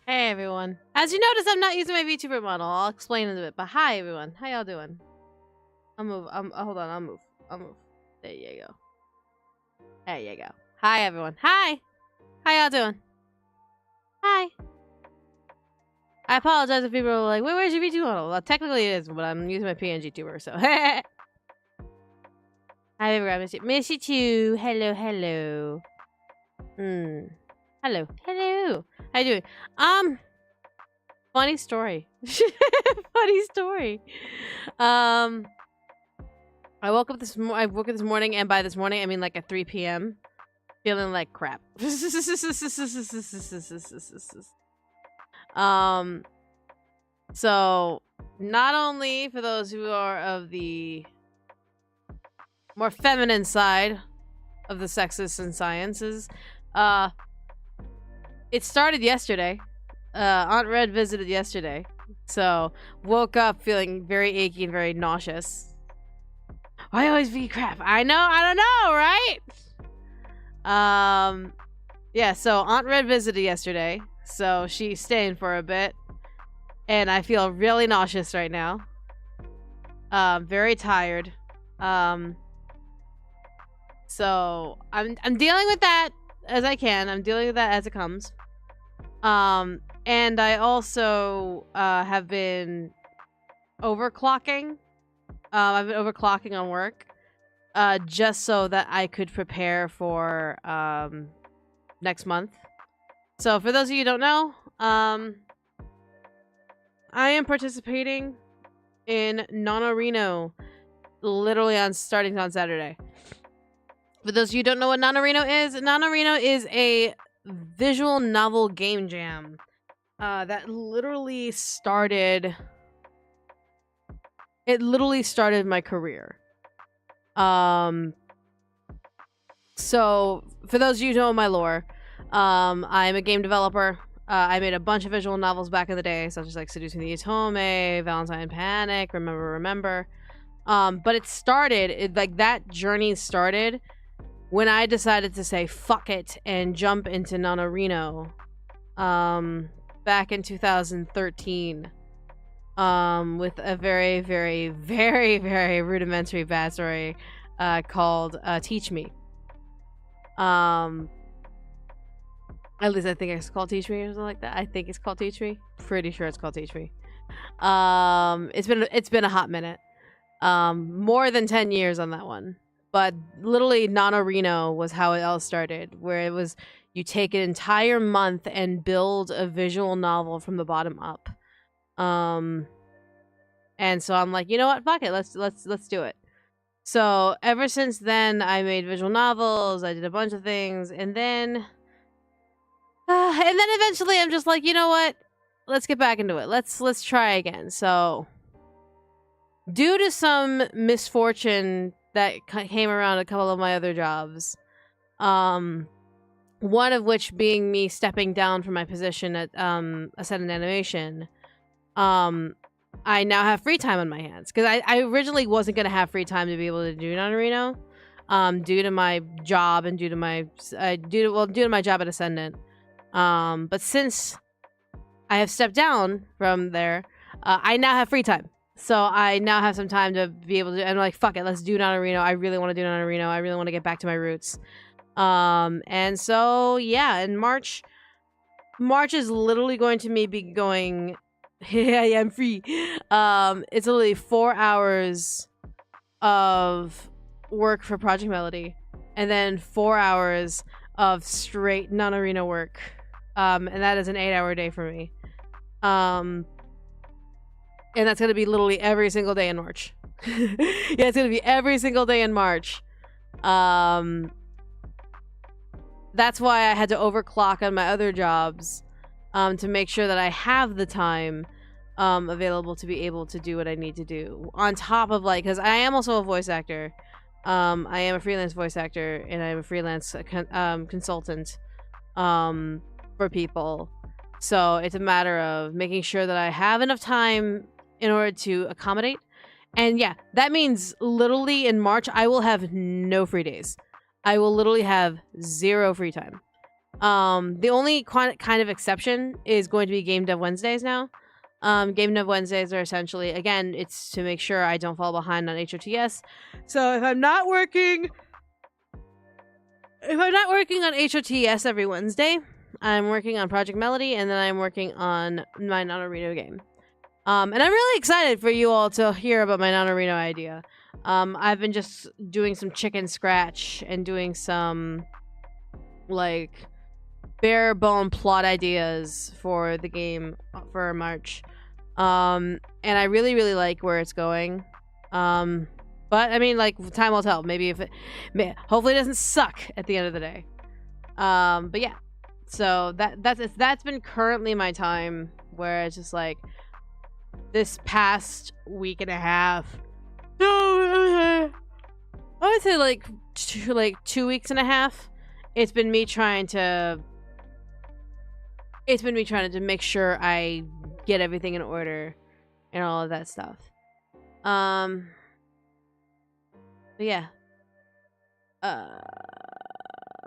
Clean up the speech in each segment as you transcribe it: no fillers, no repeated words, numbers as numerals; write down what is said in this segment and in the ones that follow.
Hey everyone. As you notice, I'm not using my VTuber model. I'll explain in a bit. But hi everyone. How y'all doing? I'll move. Hold on. I'll move. There you go. There you go. Hi everyone. Hi. How y'all doing? Hi. I apologize if people are like, where's your VTuber model? Well, technically it is, but I'm using my PNG tuber, so. Hi everyone. Miss you too. Hello, hello. Hello, hello. How you doing? Funny story. Funny story. I woke up this morning, and by this morning I mean like at 3 p.m. feeling like crap. So not only for those who are of the more feminine side of the sexes and sciences, it started yesterday. Aunt Red visited yesterday, so woke up feeling very achy and very nauseous. I always be crap. I don't know, right? Yeah, so Aunt Red visited yesterday, so she's staying for a bit, and I feel really nauseous right now. Very tired. So I'm dealing with that as I can. I'm dealing with that as it comes. And I also have been overclocking. I've been overclocking on work, just so that I could prepare for next month. So for those of you who don't know, I am participating in NaNoRino, literally starting on Saturday. For those of you who don't know what NaNoRino is a visual novel game jam that literally started my career. So for those of you who know my lore, I'm a game developer. I made a bunch of visual novels back in the day, such as like Seducing the Otome, Valentine Panic, Remember. But it started, that journey started when I decided to say fuck it and jump into NaNoRino back in 2013 with a very, very, very, very rudimentary backstory called Teach Me. At least I think it's called Teach Me or something like that. I think it's called Teach Me. Pretty sure it's called Teach Me. It's been a hot minute. More than 10 years on that one. But literally NaNoRino was how it all started, where it was you take an entire month and build a visual novel from the bottom up. And so I'm like, you know what? Fuck it. Let's do it. So ever since then, I made visual novels. I did a bunch of things, and then eventually, I'm just like, you know what? Let's get back into it. Let's try again. So, due to some misfortune that came around a couple of my other jobs, one of which being me stepping down from my position at Ascendant Animation, I now have free time on my hands because I originally wasn't gonna have free time to be able to do NaNoRino, due to my job and due to my due to my job at Ascendant. But since I have stepped down from there, I now have free time. So I now have some time to be able to, and I'm like, fuck it, let's do NaNoRino. I really want to do NaNoRino. I really want to get back to my roots. And so yeah, in March is literally going to be going. Yeah, I'm free. It's literally 4 hours of work for Project Melody, and then 4 hours of straight NaNoRino work. And that is an 8-hour day for me. And that's gonna be literally every single day in March. Yeah, it's gonna be every single day in March. That's why I had to overclock on my other jobs, to make sure that I have the time available to be able to do what I need to do. On top of, like, because I am also a voice actor. I am a freelance voice actor, and I'm a freelance consultant for people. So it's a matter of making sure that I have enough time in order to accommodate. And yeah, that means literally in March, I will have no free days. I will literally have 0 free time. The only kind of exception is going to be Game Dev Wednesdays now. Game Dev Wednesdays are essentially, again, it's to make sure I don't fall behind on HOTS. So if I'm not working on HOTS every Wednesday, I'm working on Project Melody, and then I'm working on my NaNoRino game. And I'm really excited for you all to hear about my NaNoRino idea. I've been just doing some chicken scratch and doing some, like, bare bone plot ideas for the game for March. And I really, really like where it's going. But I mean, like, time will tell. Maybe hopefully it doesn't suck at the end of the day. But yeah. So that's been currently my time, where it's just like this past week and a half. I would say like 2 weeks and a half. It's been me trying to make sure I get everything in order and all of that stuff. But yeah.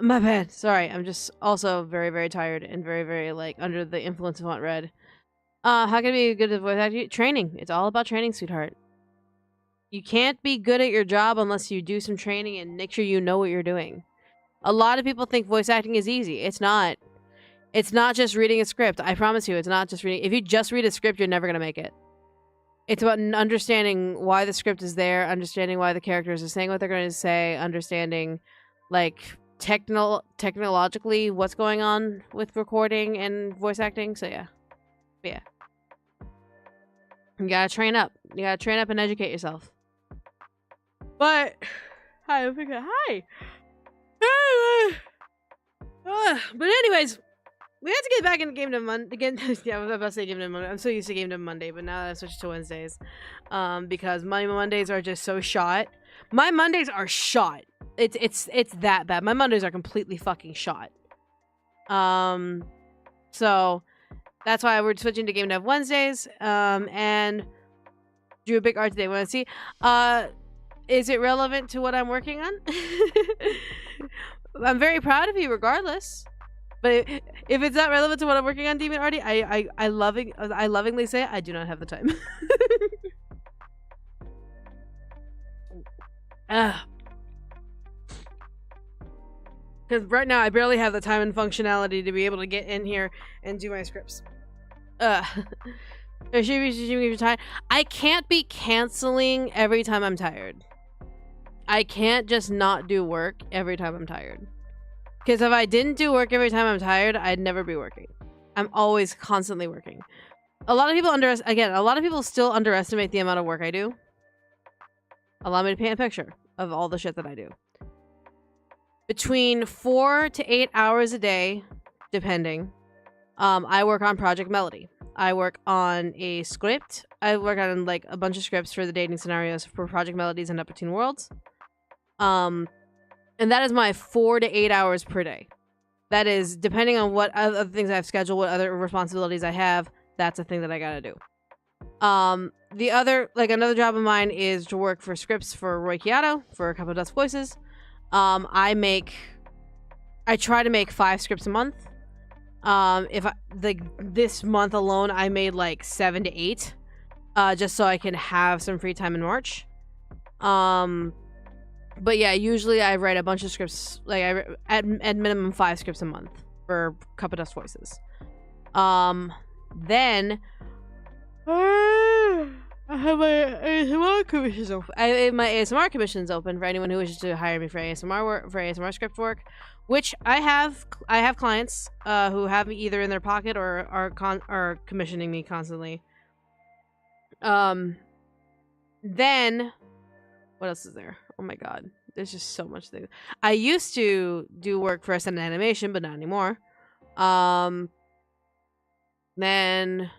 My bad. Sorry, I'm just also very, very tired and very, very, like, under the influence of Aunt Red. How can I be good at voice acting? Training. It's all about training, sweetheart. You can't be good at your job unless you do some training and make sure you know what you're doing. A lot of people think voice acting is easy. It's not. It's not just reading a script. I promise you, it's not just reading. If you just read a script, you're never going to make it. It's about understanding why the script is there, understanding why the characters are saying what they're going to say, understanding, like, technologically what's going on with recording and voice acting. So yeah. But yeah. You gotta train up. You gotta train up and educate yourself. But hi, I'm thinking, hi. But anyways, we have to get back into Game Dev Monday again. Yeah, I was about to say Game Dev Monday. I'm so used to Game Dev Monday, but now that I switched to Wednesdays, because my Mondays are just so shot. My Mondays are shot. It's that bad. My Mondays are completely fucking shot. So that's why we're switching to Game Dev Wednesdays. And drew a big art today. Want to see? Is it relevant to what I'm working on? I'm very proud of you, regardless. But if it's not relevant to what I'm working on, Demon Artie, I lovingly say I do not have the time. Because right now I barely have the time and functionality to be able to get in here and do my scripts. I can't be canceling every time I'm tired. I can't just not do work every time I'm tired. Because if I didn't do work every time I'm tired, I'd never be working. I'm always constantly working. A lot of people still underestimate the amount of work I do. Allow me to paint a picture. of all the shit that I do. Between 4 to 8 hours a day, depending. I work on Project Melody. I work on a script. I work on like a bunch of scripts for the dating scenarios for Project Melodies and Up Between Worlds. And that is my 4 to 8 hours per day. That is depending on what other things I have scheduled, what other responsibilities I have. That's a thing that I gotta do. The other, like another job of mine is to work for scripts for Roy Keato for a couple of Dust Voices. I try to make 5 scripts a month. This month alone, I made like 7 to 8, just so I can have some free time in March. But yeah, usually I write a bunch of scripts, like at minimum 5 scripts a month for Cup of Dust Voices. Then I have my ASMR commissions open. My ASMR commissions open for anyone who wishes to hire me for ASMR work, for ASMR script work, which I have clients who have me either in their pocket or are commissioning me constantly. Then what else is there? Oh my god, there's just so much things. I used to do work for SN Animation, but not anymore. Then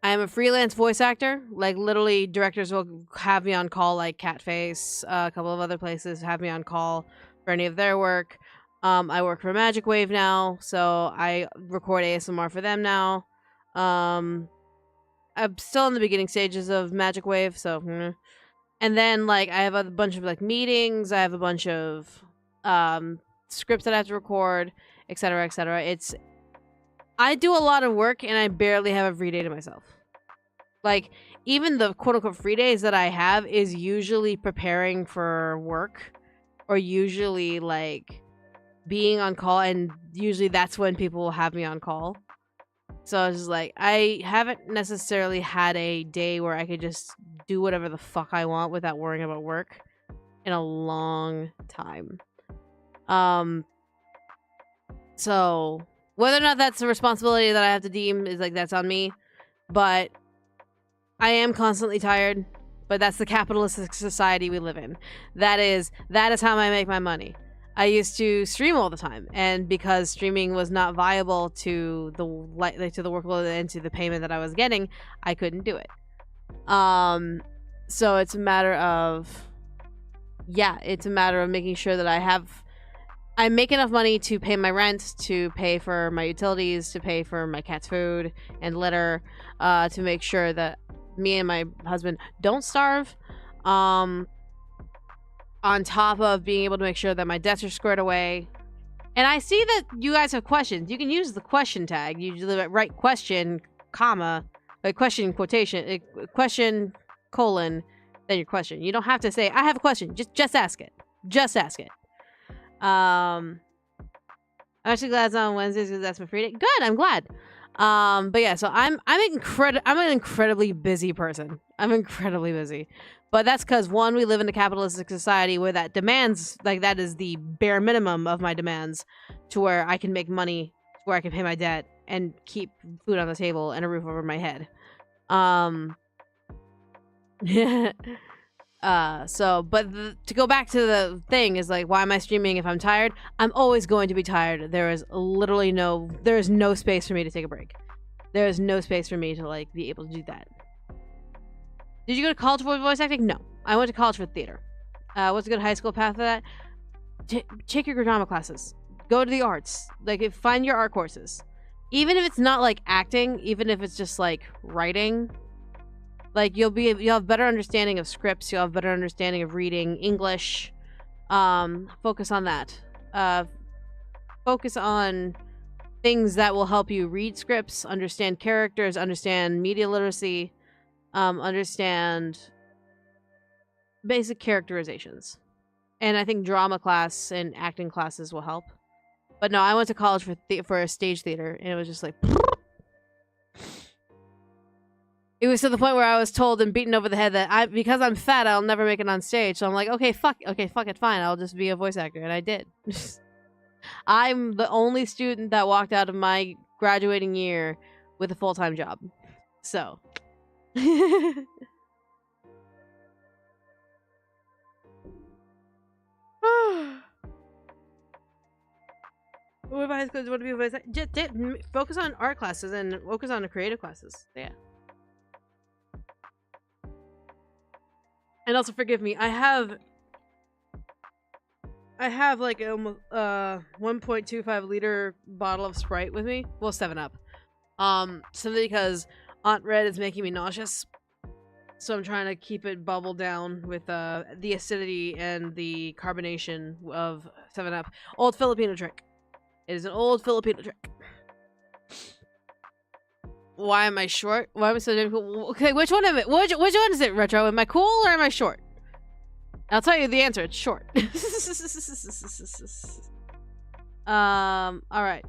I am a freelance voice actor. Like, literally, directors will have me on call, like Catface, a couple of other places have me on call for any of their work. I work for Magic Wave now, so I record ASMR for them now. I'm still in the beginning stages of Magic Wave, so... And then, like, I have a bunch of, like, meetings. I have a bunch of scripts that I have to record, etc., etc. I do a lot of work, and I barely have a free day to myself. Like, even the quote-unquote free days that I have is usually preparing for work, or usually, like, being on call, and usually that's when people will have me on call. So it's just like, I haven't necessarily had a day where I could just do whatever the fuck I want without worrying about work in a long time. So whether or not that's a responsibility that I have to deem is like, that's on me. But I am constantly tired. But that's the capitalistic society we live in. That is how I make my money. I used to stream all the time, and because streaming was not viable to the workload and to the payment that I was getting, I couldn't do it. So it's a matter of making sure that I make enough money to pay my rent, to pay for my utilities, to pay for my cat's food and litter, to make sure that me and my husband don't starve. On top of being able to make sure that my debts are squared away. And I see that you guys have questions. You can use the question tag. You write question, comma, like question quotation, question, colon, then your question. You don't have to say, I have a question. Just ask it. Just ask it. I'm actually glad it's on Wednesdays because that's my free day. Good, I'm glad. But yeah, so I'm an incredibly busy person. I'm incredibly busy. But that's because, one, we live in a capitalistic society where that demands, like, that is the bare minimum of my demands to where I can make money, to where I can pay my debt and keep food on the table and a roof over my head. To go back to the thing is, like, why am I streaming if I'm tired? I'm always going to be tired. There is no space for me to take a break. There is no space for me to, like, be able to do that. Did you go to college for voice acting? No. I went to college for theater. What's a good high school path for that? Take your drama classes. Go to the arts. Like, find your art courses. Even if it's not, like, acting, even if it's just, like, writing, like, you'll have better understanding of scripts, you'll have better understanding of reading English. Focus on that. Focus on things that will help you read scripts, understand characters, understand media literacy, understand basic characterizations. And I think drama class and acting classes will help. But no, I went to college for stage theater, and it was just like... It was to the point where I was told and beaten over the head that because I'm fat, I'll never make it on stage. So I'm like, okay, fuck it, fine. I'll just be a voice actor. And I did. I'm the only student that walked out of my graduating year with a full-time job. So. What if I want to be a voice actor? Just focus on art classes and focus on the creative classes. Yeah. And also forgive me. I have like almost 1.25 liter bottle of Sprite with me. Well, 7-Up. Simply because Aunt Red is making me nauseous. So I'm trying to keep it bubble down with the acidity and the carbonation of 7-Up. Old Filipino trick. It is an old Filipino trick. Why am I short? Why am I so difficult? Okay, which one am I? Which one is it, Retro? Am I cool or am I short? I'll tell you the answer. It's short. Alright.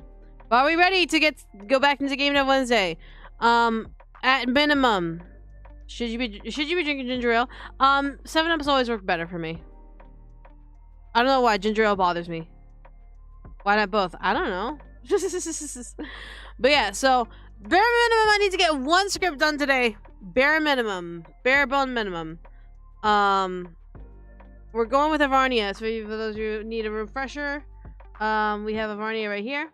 Are we ready to go back into Game Dev Wednesday? At minimum, should you be drinking ginger ale? 7-Up's always worked better for me. I don't know why ginger ale bothers me. Why not both? I don't know. But yeah, so bare minimum, I need to get one script done today. Bare minimum, bare bone minimum. We're going with Avarnia. So for those of you who need a refresher, we have Avarnia right here.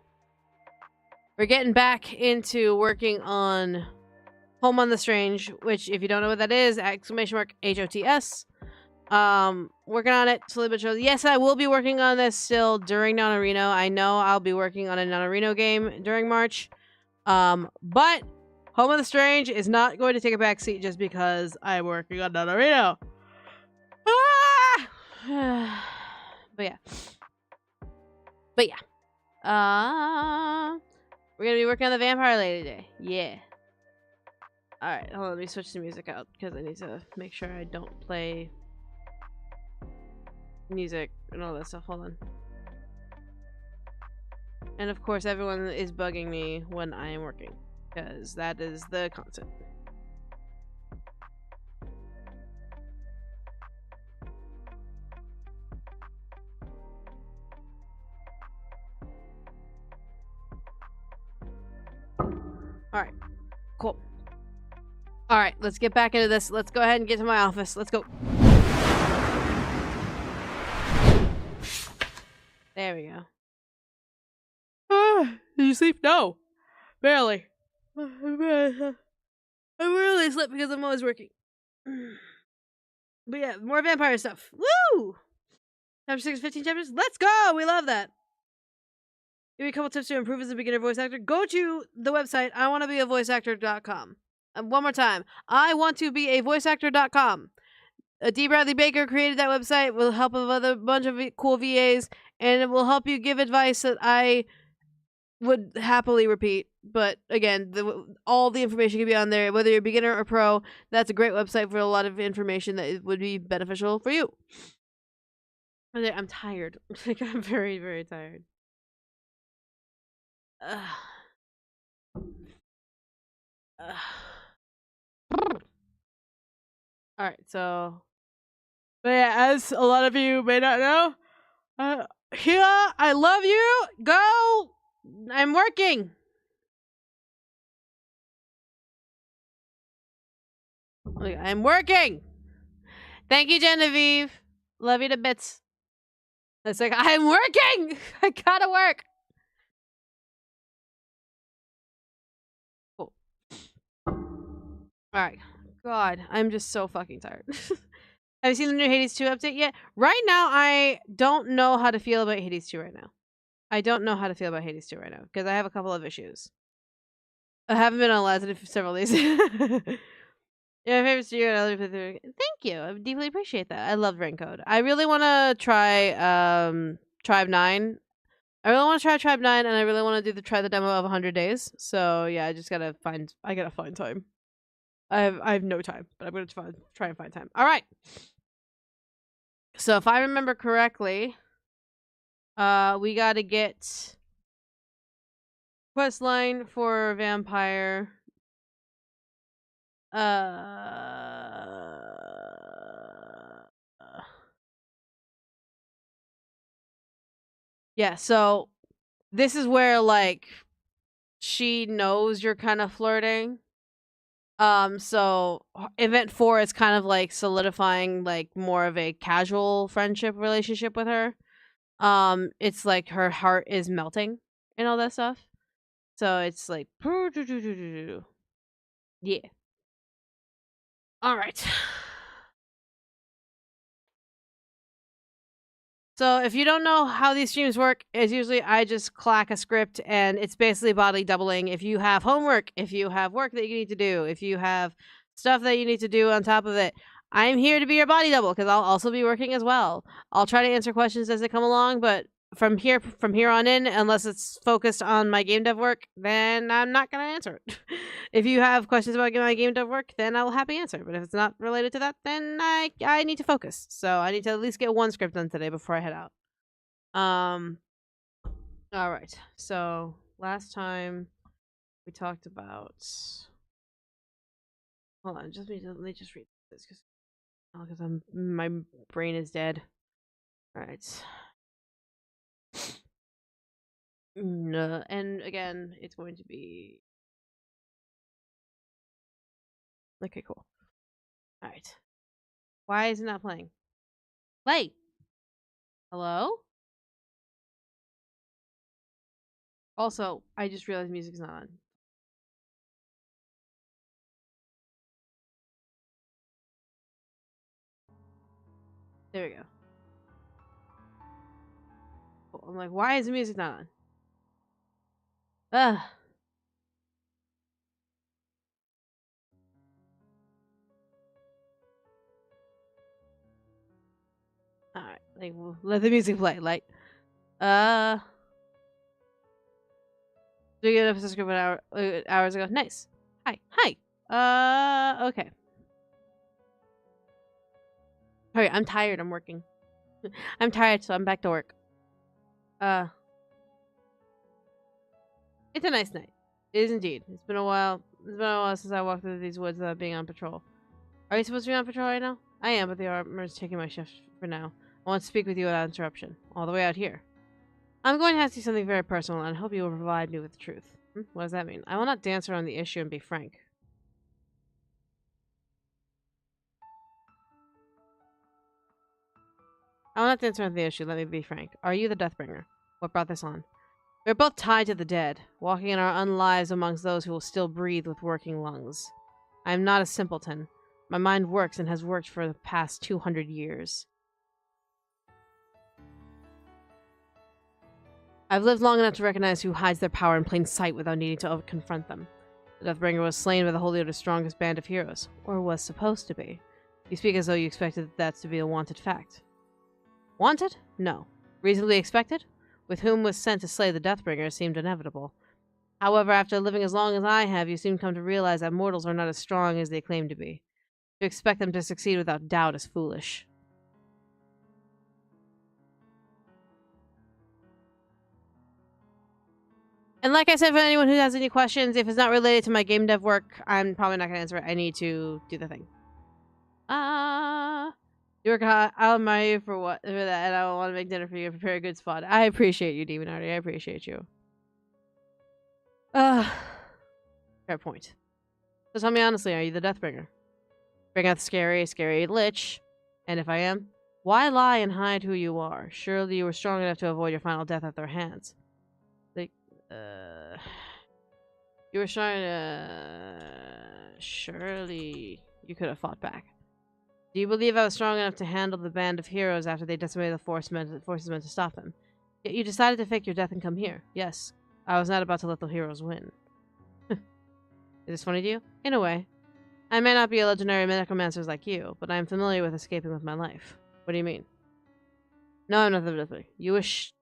We're getting back into working on Home on the Strange, which, if you don't know what that is, ! HOTS. Working on it slowly but surely. Yes, I will be working on this still during NaNoRino. I know I'll be working on a NaNoRino game during March. But Home on the Strange is not going to take a backseat just because I'm working on NaNoRino. Ah! But yeah. We're gonna be working on the Vampire Lady today. Yeah. Alright, hold on, let me switch the music out because I need to make sure I don't play music and all that stuff. Hold on. And of course, everyone is bugging me when I am working because that is the concept. Alright, cool. Alright, let's get back into this. Let's go ahead and get to my office. Let's go. There we go. Did you sleep? No. Barely. I rarely sleep because I'm always working. But yeah, more vampire stuff. Woo! Chapter 6, 15 chapters. Let's go! We love that. Give me a couple tips to improve as a beginner voice actor. Go to the website, iwannabeavoiceactor.com. One more time. iwantobeavoiceactor.com. D. Bradley Baker created that website with the help of a bunch of cool VAs, and it will help you give advice that I would happily repeat. But again, all the information can be on there, whether you're a beginner or pro. That's a great website for a lot of information that would be beneficial for you. I'm tired. Like, I'm very, very tired. Alright, so... But yeah, as a lot of you may not know, Hila, I love you! Go! I'm working! I'm working! Thank you, Genevieve. Love you to bits. It's like, I'm working! I gotta work! Cool. Alright. God, I'm just so fucking tired. Have you seen the new Hades 2 update yet? Right now, I don't know how to feel about Hades 2 right now. I don't know how to feel about Hades 2 right now, because I have a couple of issues. I haven't been on Lazarus for several days. Yeah, my favorite studio. Thank you. I deeply appreciate that. I love Raincode. I really want to try Tribe 9. I really want to try Tribe 9, and I really want to try the demo of 100 Days. So yeah, I gotta find time. I have no time, but I'm gonna try and find time. All right. So if I remember correctly, we gotta get quest line for vampire. Yeah, so this is where, like, she knows you're kind of flirting. So event 4 is kind of like solidifying like more of a casual friendship relationship with her. It's like her heart is melting and all that stuff. So it's like yeah. All right. So if you don't know how these streams work, it's usually I just clack a script and it's basically body doubling. If you have homework, if you have work that you need to do, if you have stuff that you need to do on top of it, I'm here to be your body double because I'll also be working as well. I'll try to answer questions as they come along, but from here on in, unless it's focused on my game dev work, then I'm not gonna answer it. If you have questions about my game dev work, then I will happy answer. But if it's not related to that, then I need to focus. So I need to at least get one script done today before I head out. All right. So last time we talked about. Hold on. Let me just read this because my brain is dead. All right. No, and again, it's going to be okay. Cool. All right. Why is it not playing? Play. Hello. Also, I just realized music's not on. There we go. Cool. I'm like, why is the music not on? Ugh. All right. Like, we'll let the music play. Like, we get up to script hours ago. Nice. Hi. Okay. All right. I'm tired. I'm working. I'm tired, so I'm back to work. It's a nice night. It is indeed. It's been a while. It's been a while since I walked through these woods without being on patrol. Are you supposed to be on patrol right now? I am, but the armor's taking my shift for now. I want to speak with you without interruption. All the way out here. I'm going to ask you something very personal, and I hope you will provide me with the truth. What does that mean? I will not dance around the issue and be frank. I will not dance around the issue, let me be frank. Are you the Deathbringer? What brought this on? We are both tied to the dead, walking in our unlives amongst those who will still breathe with working lungs. I am not a simpleton. My mind works and has worked for the past 200 years. I've lived long enough to recognize who hides their power in plain sight without needing to confront them. The Deathbringer was slain by the Holy Order's strongest band of heroes, or was supposed to be. You speak as though you expected that to be a wanted fact. Wanted? No. Reasonably expected? With whom was sent to slay the Deathbringer seemed inevitable. However, after living as long as I have, you seem to come to realize that mortals are not as strong as they claim to be. To expect them to succeed without doubt is foolish. And like I said, for anyone who has any questions, if it's not related to my game dev work, I'm probably not going to answer it. I need to do the thing. You work hard. I'll admire you for that, and I want to make dinner for you and prepare a good spot. I appreciate you, Demon Artie. I appreciate you. Fair point. So tell me honestly, are you the Deathbringer? Bring out the scary lich. And if I am, why lie and hide who you are? Surely you were strong enough to avoid your final death at their hands. Like, you were strong surely you could have fought back. Do you believe I was strong enough to handle the band of heroes after they decimated the forces meant to stop them? Yet you decided to fake your death and come here. Yes, I was not about to let the heroes win. Is this funny to you? In a way. I may not be a legendary necromancer like you, but I am familiar with escaping with my life. What do you mean? No, I'm not the Deathbringer. You wish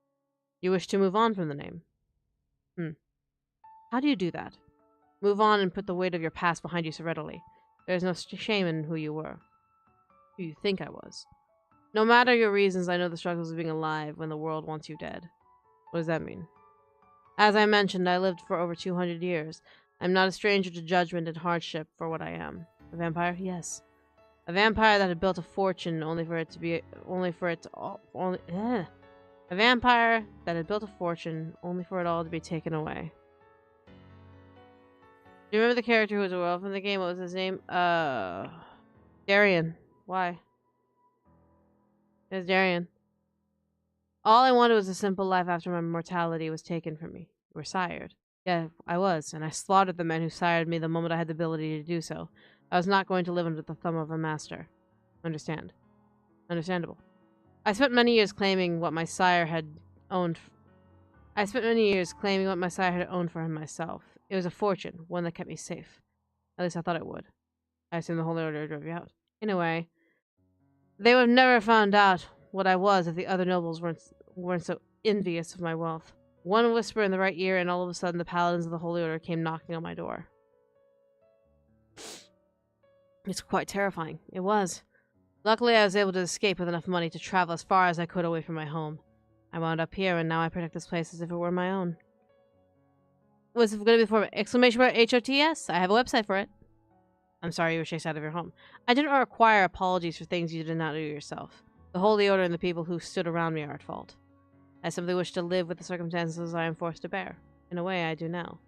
to move on from the name. How do you do that? Move on and put the weight of your past behind you so readily. There is no shame in who you were. Who you think I was. No matter your reasons, I know the struggles of being alive when the world wants you dead. What does that mean? As I mentioned, I lived for over 200 years. I'm not a stranger to judgment and hardship for what I am. A vampire? Yes. A vampire that had built a fortune A vampire that had built a fortune only for it all to be taken away. Do you remember the character who was a werewolf in the game? What was his name? Darian. Why? It was Darian. All I wanted was a simple life after my mortality was taken from me. You were sired. Yeah, I was, and I slaughtered the men who sired me the moment I had the ability to do so. I was not going to live under the thumb of a master. Understand? Understandable. I spent many years claiming what my sire had owned. I spent many years claiming what my sire had owned for him myself. It was a fortune, one that kept me safe. At least I thought it would. I assumed the Holy Order drove you out. In a way, they would have never found out what I was if the other nobles weren't so envious of my wealth. One whisper in the right ear, and all of a sudden the paladins of the Holy Order came knocking on my door. It's quite terrifying. It was. Luckily, I was able to escape with enough money to travel as far as I could away from my home. I wound up here, and now I protect this place as if it were my own. Was it going to be for exclamation mark HOTS? I have a website for it. I'm sorry you were chased out of your home. I did not require apologies for things you did not do yourself. The Holy Order and the people who stood around me are at fault. I simply wish to live with the circumstances I am forced to bear. In a way, I do now.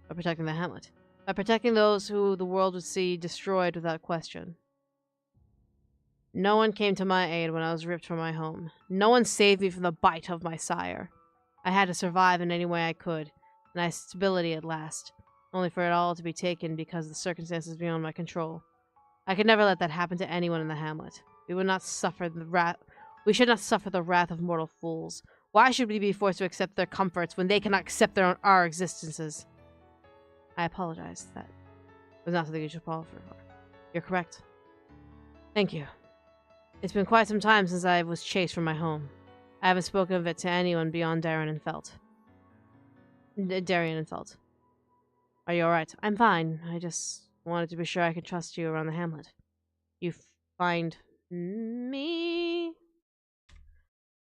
By protecting the hamlet. By protecting those who the world would see destroyed without question. No one came to my aid when I was ripped from my home. No one saved me from the bite of my sire. I had to survive in any way I could, and I had stability at last, only for it all to be taken because of the circumstances beyond my control. I could never let that happen to anyone in the hamlet. We should not suffer the wrath of mortal fools. Why should we be forced to accept their comforts when they cannot accept our existences? I apologize. That was not something you should apologize for. You're correct. Thank you. It's been quite some time since I was chased from my home. I haven't spoken of it to anyone beyond Darren and Felt. Darian and Felt. Are you alright? I'm fine. I just wanted to be sure I could trust you around the hamlet. You find me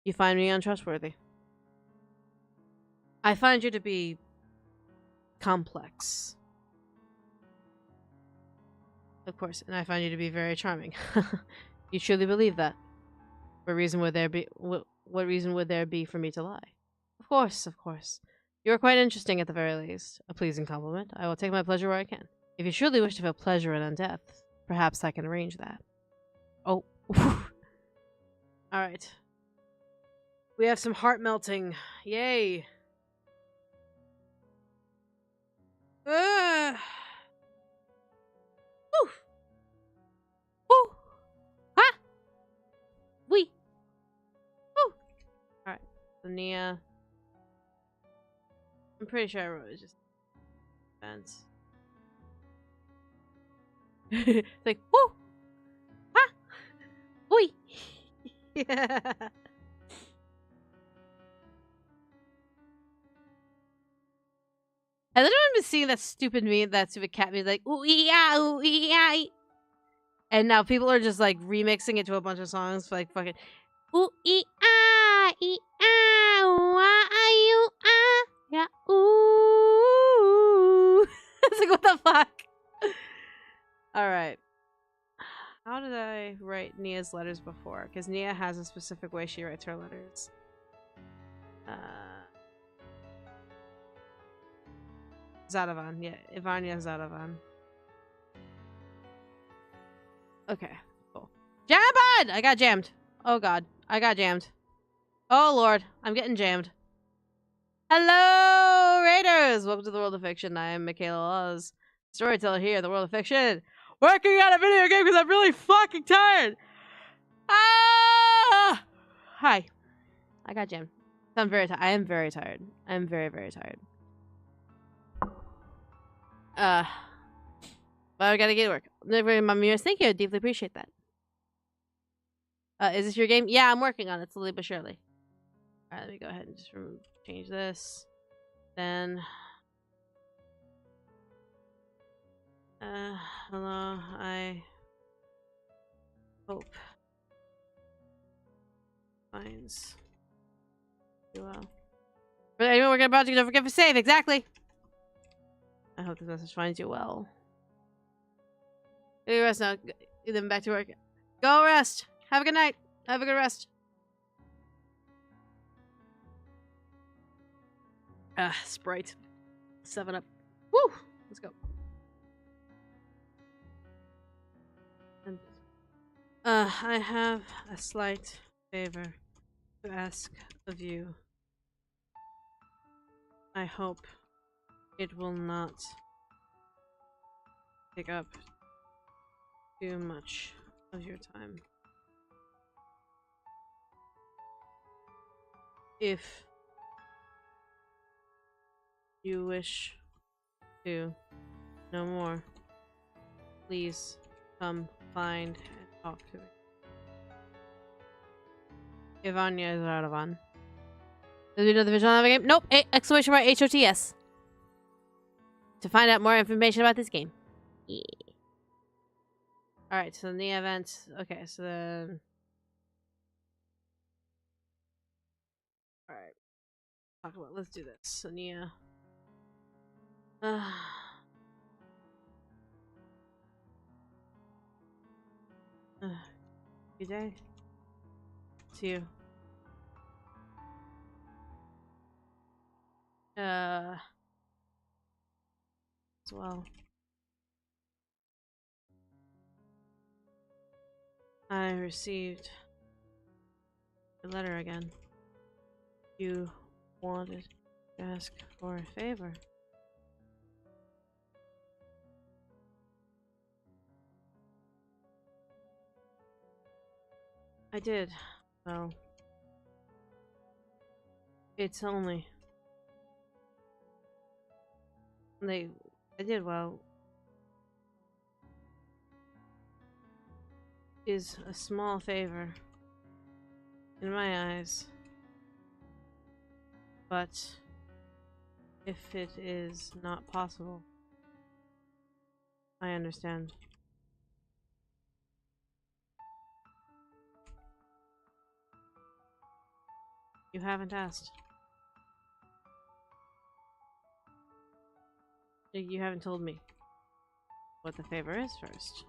untrustworthy. I find you to be complex. Of course, and I find you to be very charming. You truly believe that? What reason would there be for me to lie? Of course, of course. You are quite interesting at the very least. A pleasing compliment. I will take my pleasure where I can. If you truly wish to feel pleasure in undeath, perhaps I can arrange that. Oh. Alright. We have some heart melting. Yay. Woo. Woo. Ha. Wee. Woo. Alright. So Nia. I'm pretty sure I wrote it just fence. It's like woo. Ha. Wee. Yeah. Has anyone been seeing that stupid meme, that stupid cat meme, like ooh ee ah ooh ee ah ee? And now people are just like remixing it to a bunch of songs for like fucking ooh ee ah ooh ah you ah yeah ooh. It's like what the fuck? All right. How did I write Nia's letters before? Because Nia has a specific way she writes her letters. Zadavan, yeah, Ivania Zadavan. Okay, cool. Jam bud! I got jammed. Oh god, I got jammed. Oh lord, I'm getting jammed. Hello, Raiders! Welcome to the world of fiction. I am Michaela Oz, storyteller here in the world of fiction. Working on a video game because I'm really fucking tired. Ah! Hi. I got jammed. I'm very tired. I am very tired. I'm very, very tired. But I gotta get to work. Never mind, mirrors. Thank you. I deeply appreciate that. Is this your game? Yeah, I'm working on it slowly but surely. Alright, let me go ahead and just change this. Then hello, I hope finds you well. For anyone working on a project, don't forget to save, exactly. I hope this message finds you well. Go rest now. Then back to work. Go rest. Have a good night. Have a good rest. Sprite. 7 Up. Woo! Let's go. I have a slight favor to ask of you. I hope it will not take up too much of your time. If you wish to know more, please come find and talk to me. Ivania is Radovan. Does we know the visual novel game? Nope. Exclamation mark HOTS. To find out more information about this game. Yeah. Alright, so the event. Okay, so then. Alright. Talk about. Let's do this. So Nia. Good day. To you. As well. I received a letter again. You wanted to ask for a favor. I did. Well, it's only. I did well. Is a small favor in my eyes. But if it is not possible, I understand. You haven't asked. You haven't told me what the favor is first.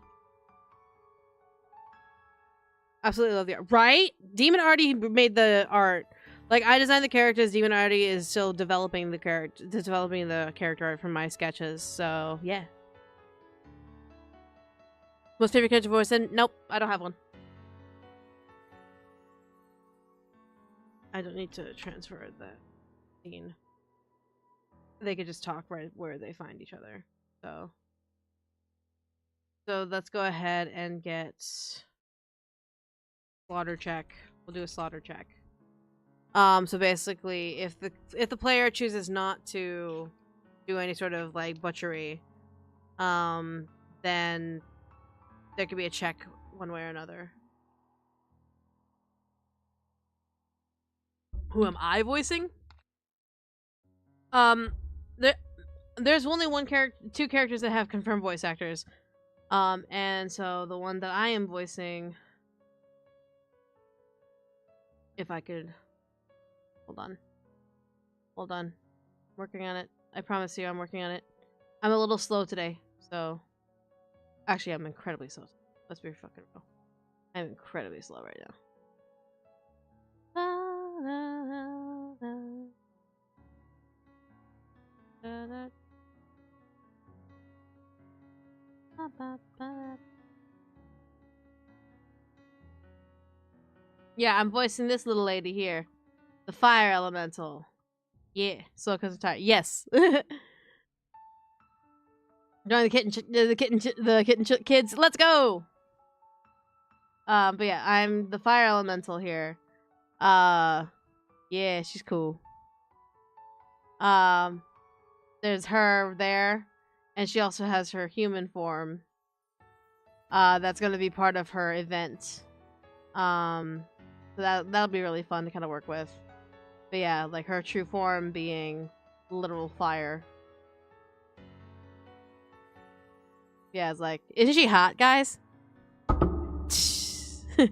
Absolutely love the art. Right? Demon already made the art. Like, I designed the characters. Demon already is still developing the character art from my sketches. So, yeah. Most favorite character voice? And nope, I don't have one. I don't need to transfer that scene. They could just talk right where they find each other. So let's go ahead and get slaughter check. We'll do a slaughter check. So basically, if the player chooses not to do any sort of like butchery, then there could be a check one way or another. Who am I voicing? There's only two characters that have confirmed voice actors. And so the one that I am voicing, if I could, hold on, working on it. I promise you, I'm working on it. I'm a little slow today, so actually, I'm incredibly slow. Let's be fucking real. I'm incredibly slow right now. Yeah, I'm voicing this little lady here, the fire elemental. Yeah, so because I'm tired. Yes. Join the kitten kids. Let's go. But yeah, I'm the fire elemental here. Yeah, she's cool. There's her there, and she also has her human form. That's gonna be part of her event. So that'll be really fun to kind of work with. But yeah, like her true form being literal fire. Yeah, it's like, isn't she hot, guys? But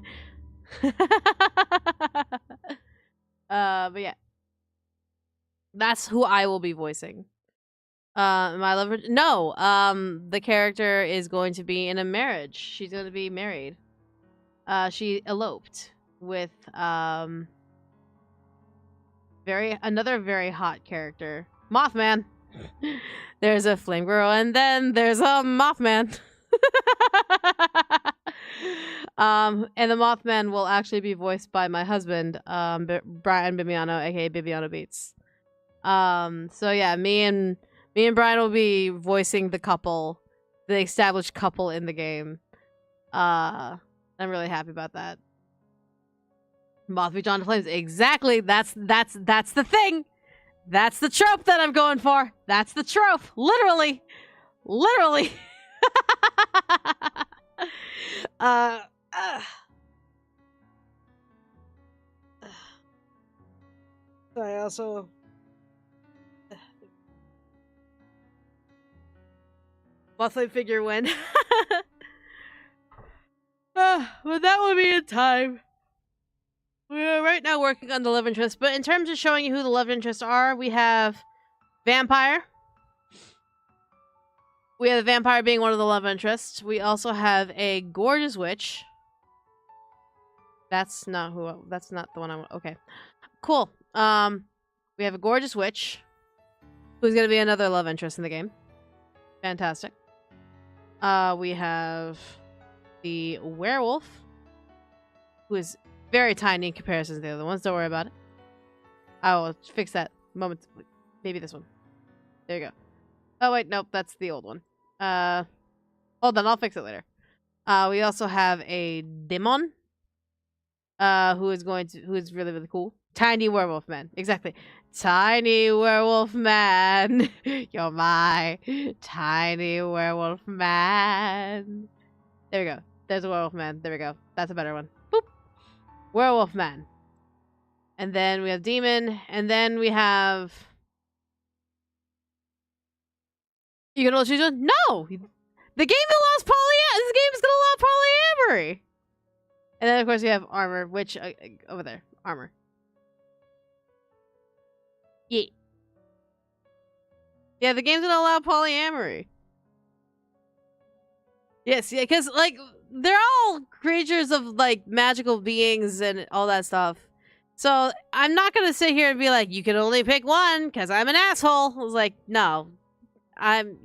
yeah, that's who I will be voicing. My lover? No. The character is going to be in a marriage. She's going to be married. She eloped with another very hot character, Mothman. There's a flame girl, and then there's a Mothman. And the Mothman will actually be voiced by my husband, Brian Bibiano, aka Bibiano Beats. So yeah, me and Brian will be voicing the couple, the established couple in the game. I'm really happy about that. Moth be drawn to flames. Exactly. That's the thing. That's the trope that I'm going for. That's the trope. Literally. Literally. I also monthly figure win. But that will be in time. We're right now working on the love interest, but in terms of showing you who the love interests are, we have Vampire. We have the Vampire being one of the love interests. We also have a Gorgeous Witch. That's not the one I want. Okay. Cool. We have a Gorgeous Witch, who's going to be another love interest in the game. Fantastic. We have the Werewolf, who is very tiny in comparison to the other ones. Don't worry about it. I will fix that moment. Maybe this one. There you go. Oh, wait. Nope. That's the old one. Hold on. I'll fix it later. We also have a Demon, who is really, really cool. Tiny Werewolf Man. Exactly. Tiny Werewolf Man. You're my tiny Werewolf Man. There we go. There's a Werewolf Man. There we go. That's a better one. Boop. Werewolf Man. And then we have Demon. And then we have... You can only choose one? No! The game allows This game is going to allow polyamory! And then, of course, we have Armor, which... over there. Armor. Yeah. Yeah, the game's going to allow polyamory. Yes, yeah, because, like, they're all creatures of, like, magical beings and all that stuff. So, I'm not going to sit here and be like, you can only pick one, because I'm an asshole. I was like, no. I'm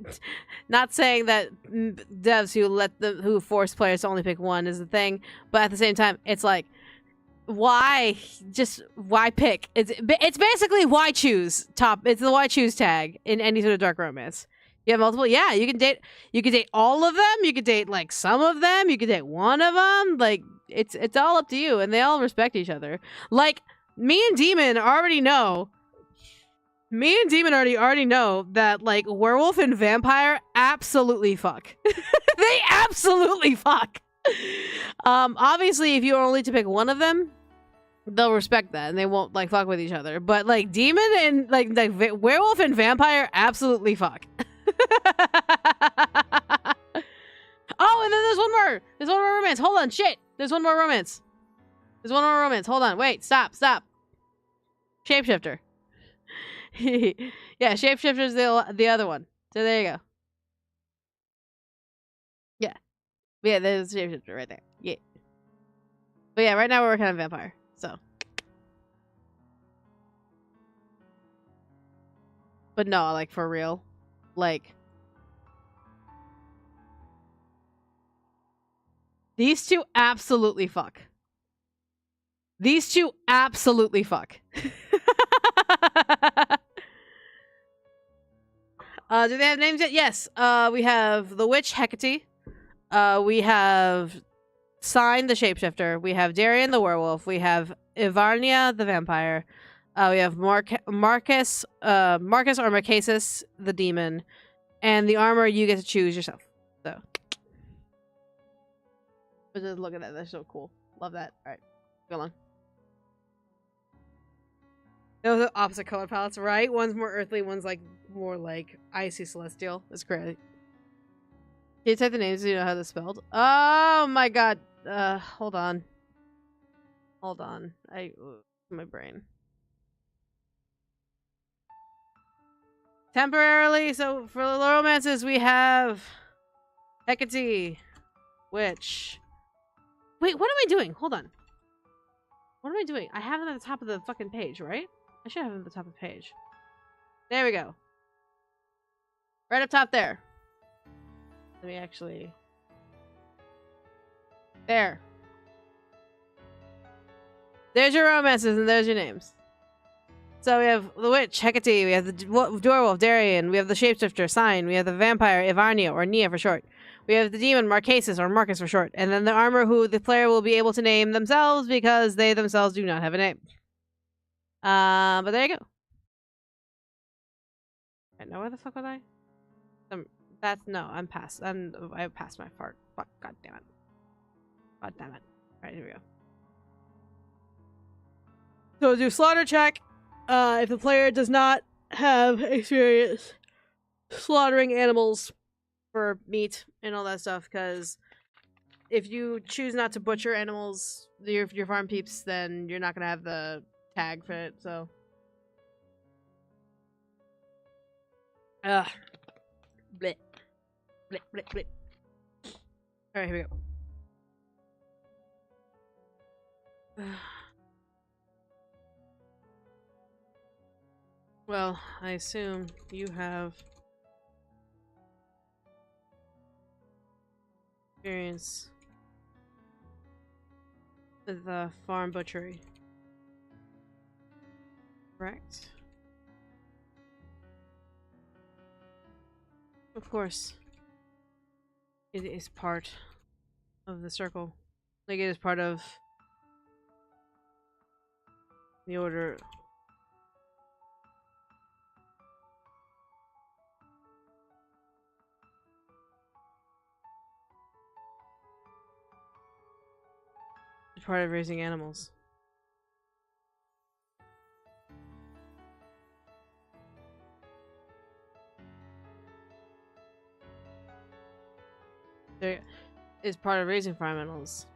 not saying that devs who force players to only pick one is the thing, but at the same time, it's like, why pick? It's basically why choose It's the why choose tag in any sort of dark romance. You have multiple. Yeah, you can date all of them. You could date like some of them. You could date one of them. Like it's all up to you, and they all respect each other. Like me and Demon already know. Me and Demon already know that like werewolf and vampire absolutely fuck. They absolutely fuck. Obviously, if you are only to pick one of them, they'll respect that and they won't like fuck with each other. But like Demon and like werewolf and vampire absolutely fuck. Oh, and then there's one more. There's one more romance. Hold on, shit. There's one more romance. There's one more romance. Hold on, wait, stop. Shapeshifter. Yeah, Shapeshifter's the other one. So there you go. Yeah, there's a Shapeshifter right there. Yeah. But yeah, right now we're working on Vampire. So. But no, like for real. Like. These two absolutely fuck. These two absolutely fuck. Do they have names yet? Yes. We have the witch Hecate. We have Sign the shapeshifter. We have Darian the werewolf. We have Ivarnia the vampire. We have Marcus or Marcasus the demon. And the armor you get to choose yourself. So. But just look at that. That's so cool. Love that. Alright. Go on. Those are opposite color palettes, right? One's more earthly, one's like more like icy celestial. It's great. Can you type the names so you know how they're spelled? Oh my god. Hold on. Hold on. My brain. Temporarily, so for the romances we have Hecate, Witch. Wait, what am I doing? Hold on. What am I doing? I have them at the top of the fucking page, right? I should have them at the top of the page. There we go. Right up top there. Let me actually... There. There's your romances and there's your names. So we have the witch, Hecate, we have the dwarf, Darian, we have the shapeshifter, Sign, we have the vampire, Ivarnia, or Nia for short. We have the demon, Marquesas, or Marcus for short. And then the armor who the player will be able to name themselves because they themselves do not have a name. But there you go. Right, now where the fuck was I? I'm past. I passed my fart. Fuck, god damn it. God damn it. Alright, here we go. So do slaughter check. If the player does not have experience slaughtering animals for meat and all that stuff, because if you choose not to butcher animals, your farm peeps, then you're not gonna have the tag for it, so. Ugh. Blech. Blech, blech, blech. Alright, here we go. Well, I assume you have experience with the farm butchery. Correct? Of course. It is part of the circle. Like, it is part of the order. It's part of raising animals. There is part of raising farm animals.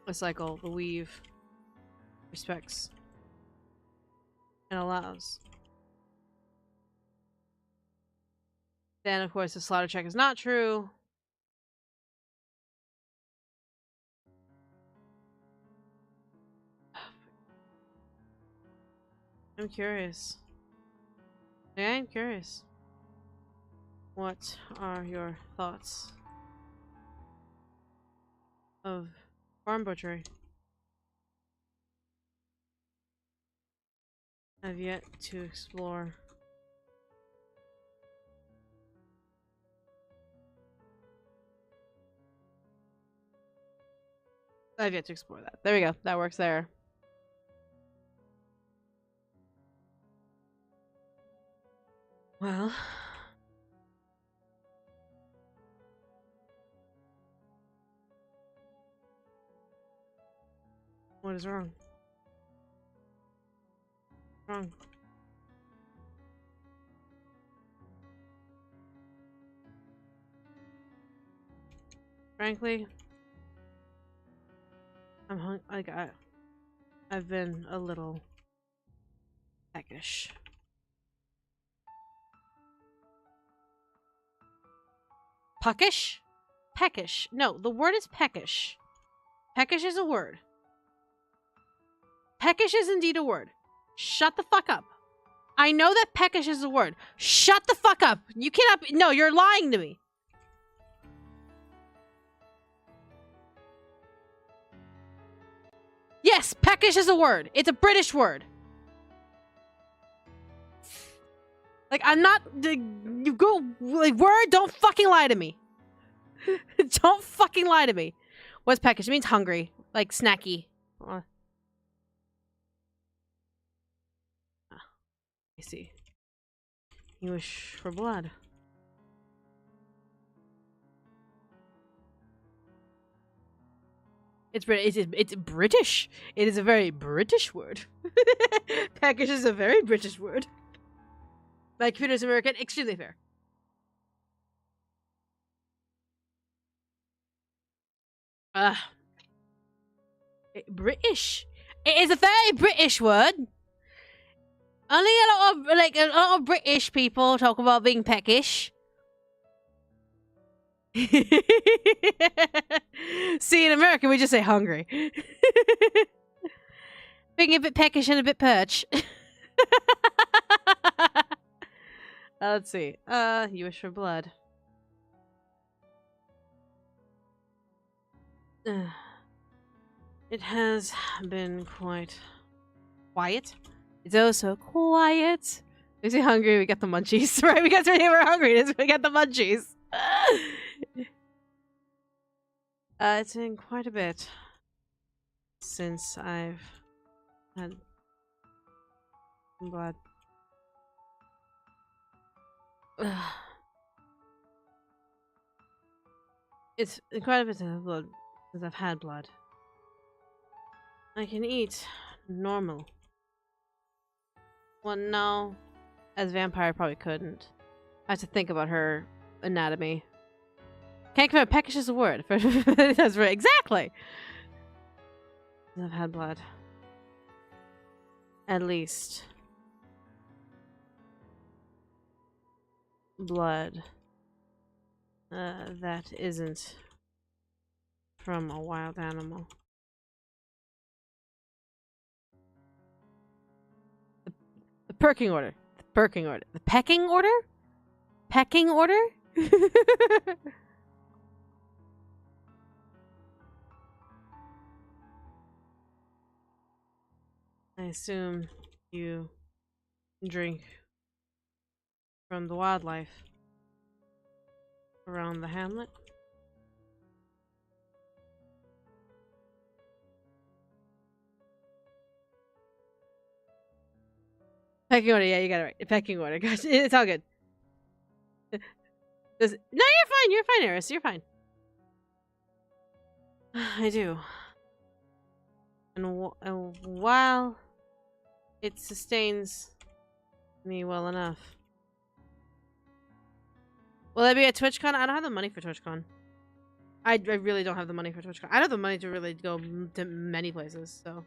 The cycle, the weave, respects, and allows. Then, of course, the slaughter check is not true. I'm curious. Yeah, I'm curious. What are your thoughts of farm butchery? I've yet to explore. I've yet to explore that. There we go. That works there. Well. What is wrong? Wrong. Frankly, I've been a little peckish. Puckish? Peckish. No, the word is peckish. Peckish is a word. Peckish is indeed a word. Shut the fuck up. I know that peckish is a word. Shut the fuck up. You cannot be— no, you're lying to me. Yes, peckish is a word. It's a British word. Like, I'm not— you go— like, word, don't fucking lie to me. Don't fucking lie to me. What's peckish? It means hungry. Like, snacky. I see. You wish for blood. It's British. It's British. It is a very British word. Peckish is a very British word. My computer's American. Extremely fair. British. It is a very British word. Only a lot of British people talk about being peckish. See, in America, we just say hungry. Being a bit peckish and a bit perch. Let's see. You wish for blood. It has been quite quiet. It's oh so quiet. We say hungry, we get the munchies, right? Because we're hungry, we get the munchies. It's been quite a bit since I've had blood. It's quite a bit of blood since I've had blood. I can eat normal. Well, no. As a vampire, I probably couldn't. I have to think about her anatomy. Can't commit peckish is a word. That's right. Exactly! I've had blood. At least. Blood. That isn't from a wild animal. The perking order. The perking order. The pecking order? Pecking order? I assume you drink from the wildlife around the hamlet? Pecking order, yeah, you got it right. Pecking order, gosh, it's all good. No, you're fine, Eris, you're fine. I do. And while it sustains me well enough. Will I be at TwitchCon? I don't have the money for TwitchCon. I really don't have the money for TwitchCon. I don't have the money to really go to many places, so.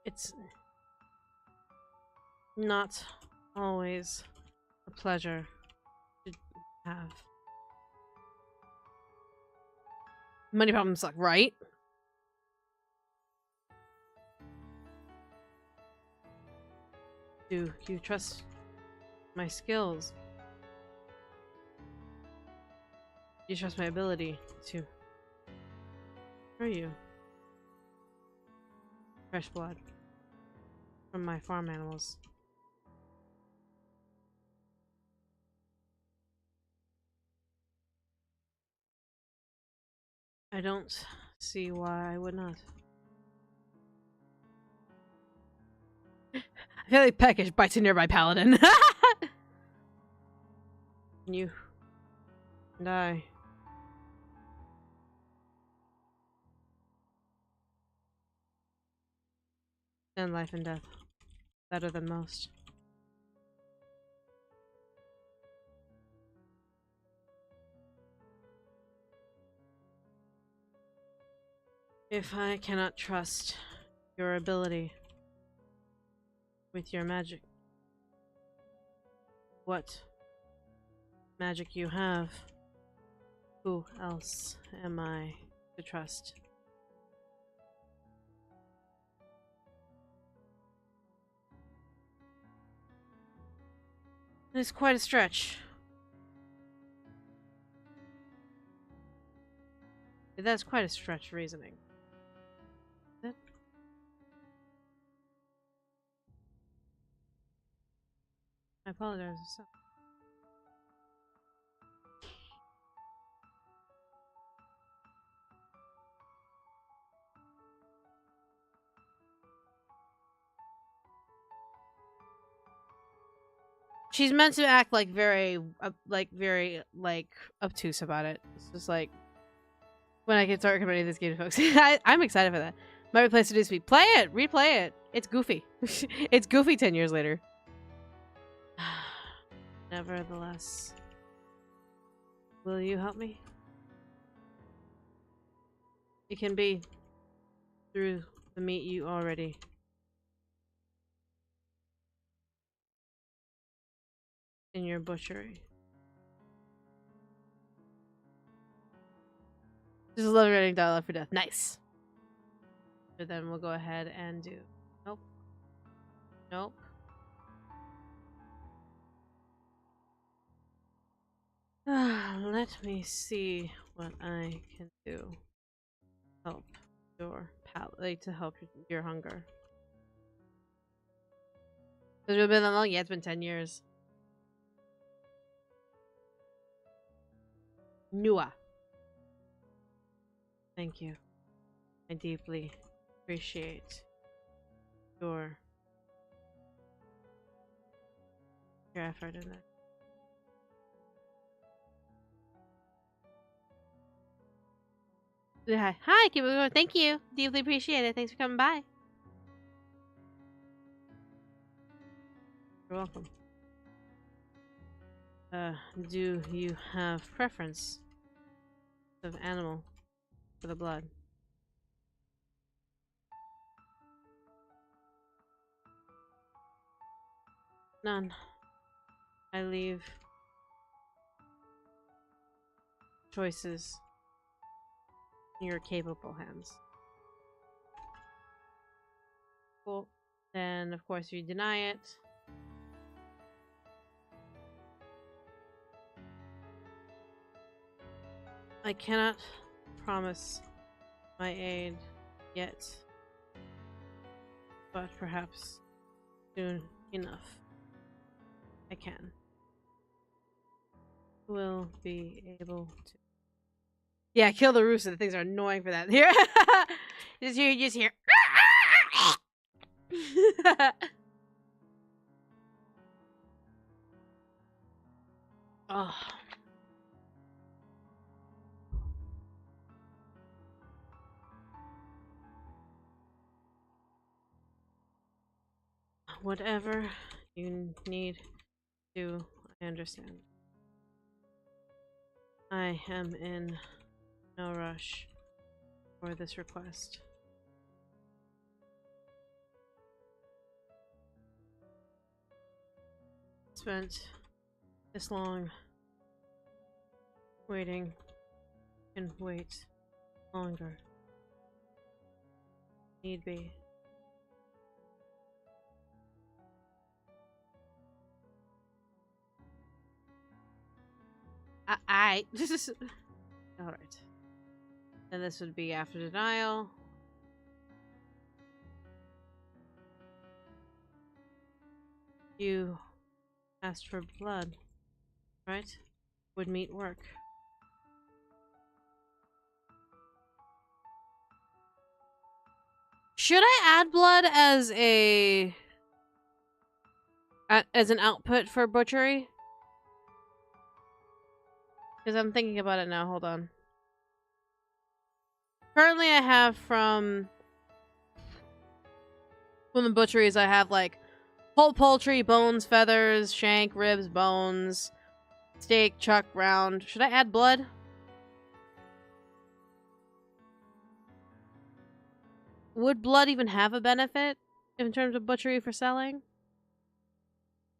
It's not always a pleasure to have. Money problems suck, right? Do you trust my skills? Do you trust my ability to for you? Fresh blood from my farm animals. I don't see why I would not. I feel like Peckish bites a nearby paladin. You and I. And life and death. Better than most. If I cannot trust your ability with your magic, what magic you have, who else am I to trust? It's quite a stretch. That's quite a stretch reasoning. I apologize. She's meant to act like very obtuse about it. It's just like when I can start recommending this game to folks. I'm excited for that. My replace to do speak. Play it, replay it. It's goofy. It's goofy 10 years later. Nevertheless, will you help me? It can be through the meat you already in your butchery. Just love writing dialogue for death. Nice. So then we'll go ahead and do... Nope. Nope. Let me see what I can do. Help your palate, to help your hunger. Has it been that long? Yeah, it's been 10 years. Nua. Thank you. I deeply appreciate your effort in that. Hi. Hi, keep it going. Thank you. Deeply appreciate it. Thanks for coming by. You're welcome. Do you have preference of animal for the blood? None. I leave choices in your capable hands. Cool. Then, of course, you deny it. I cannot promise my aid yet, but perhaps soon enough I can. Will be able to. Yeah, kill the rooster. The things are annoying for that. Here, just hear. Oh. Whatever you need to, I understand. I am in no rush for this request. Spent this long waiting, and wait longer. Need be. This is alright. And this would be after denial. You asked for blood, right? Would meat work? Should I add blood as an output for butchery? Because I'm thinking about it now. Hold on. Currently, I have from the butcheries. I have like whole poultry, bones, feathers, shank, ribs, bones, steak, chuck, round. Should I add blood? Would blood even have a benefit in terms of butchery for selling?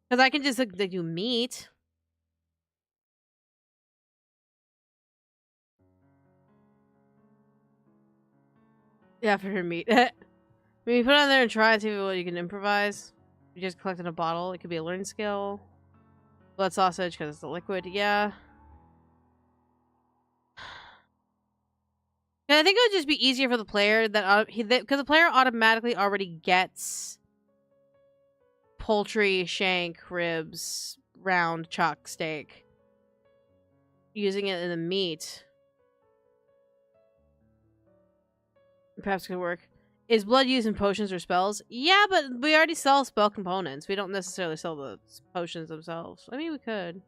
Because I can just like, do meat. Yeah, for meat. I mean, you put it on there and try and see what you can improvise. You just collect in a bottle. It could be a learning skill. Blood sausage because it's a liquid. Yeah. And I think it would just be easier for the player that because the player automatically already gets poultry, shank, ribs, round, chuck, steak. Using it in the meat perhaps could work. Is blood used in potions or spells? Yeah, but we already sell spell components. We don't necessarily sell the potions themselves. I mean, we could.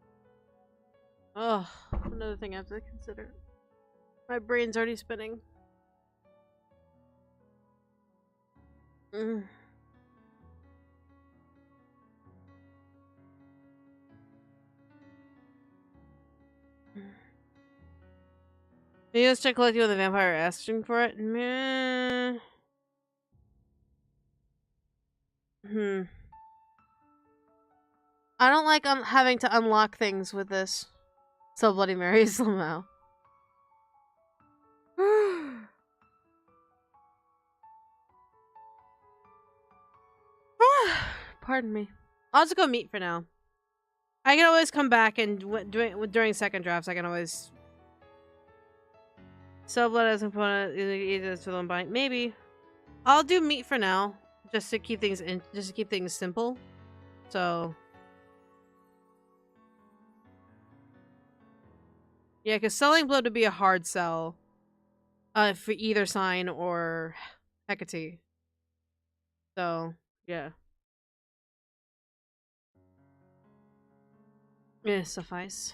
Oh, another thing I have to consider. My brain's already spinning. Mm. Maybe let's start collecting with the vampire asking for it. Meh. I don't like having to unlock things with this. So Bloody Mary somehow. pardon me. I'll just go meat for now. I can always come back and during second drafts, I can always sell blood as a component. Either to one bite. Maybe I'll do meat for now, just to keep things simple. So yeah, because selling blood would be a hard sell, for either sign or Hecate. So yeah. Yeah, suffice.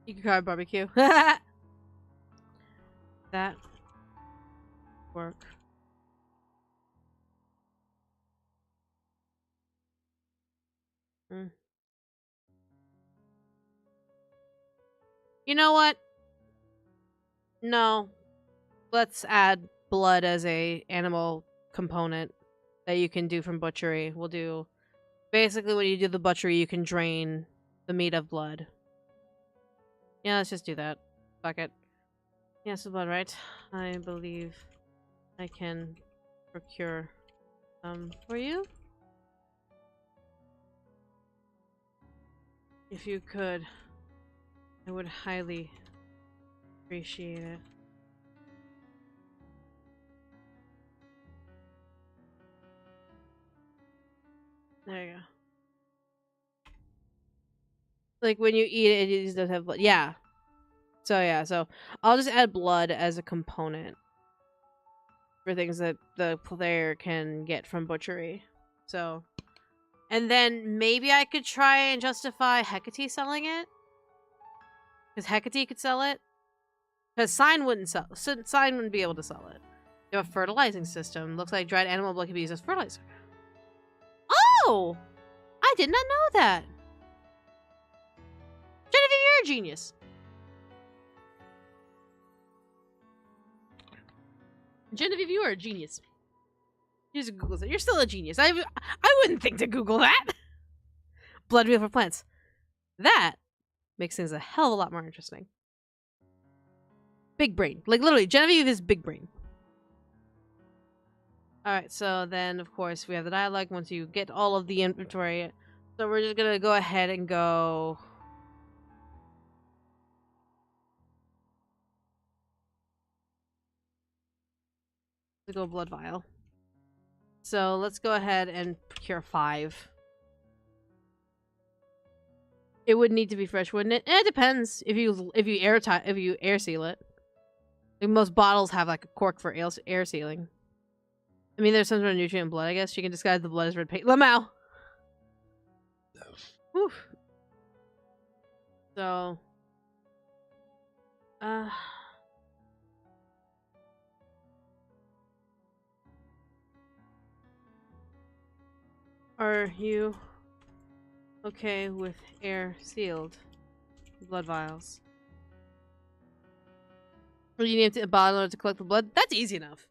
You can carve barbecue. That work. Mm. You know what? No. Let's add blood as a animal component that you can do from butchery. We'll do basically when you do the butchery, you can drain the meat of blood. Yeah, let's just do that. Fuck it. Yes, blood, right? I believe I can procure some for you. If you could, I would highly appreciate it. There you go. Like when you eat it, it just doesn't have blood. Yeah. So yeah, so I'll just add blood as a component for things that the player can get from butchery. So, and then maybe I could try and justify Hecate selling it, because Hecate could sell it. Because Sign wouldn't sell. Sign wouldn't be able to sell it. They have a fertilizing system. Looks like dried animal blood can be used as fertilizer. Oh, I did not know that. Genevieve, you're a genius. Genevieve, you are a genius. You just Google it. You're still a genius. I wouldn't think to Google that. Blood wheel for plants. That makes things a hell of a lot more interesting. Big brain. Like, literally, Genevieve is big brain. Alright, so then, of course, we have the dialogue once you get all of the inventory. So we're just gonna go ahead and go... Let's go blood vial. So let's go ahead and procure 5. It would need to be fresh, wouldn't it? It depends if you air seal it. Like most bottles have like a cork for air sealing. I mean, there's some sort of nutrient in blood. I guess you can disguise the blood as red paint. Lamau. Whew. So, are you okay with air sealed blood vials? Or you need a bottle to collect the blood? That's easy enough.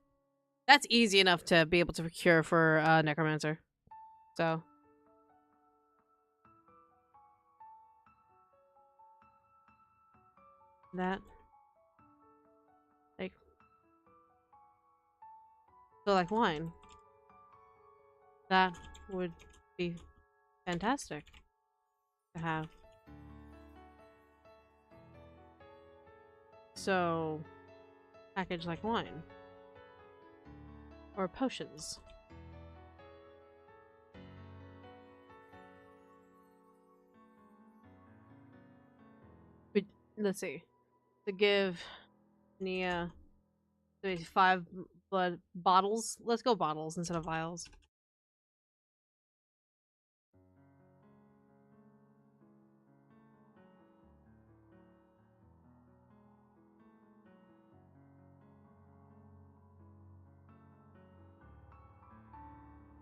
That's easy enough to be able to procure for Necromancer. So. That. Like. So like wine. That would be fantastic to have. So, package like wine. Or potions. But, let's see. To give Nia 5 blood bottles. Let's go bottles instead of vials.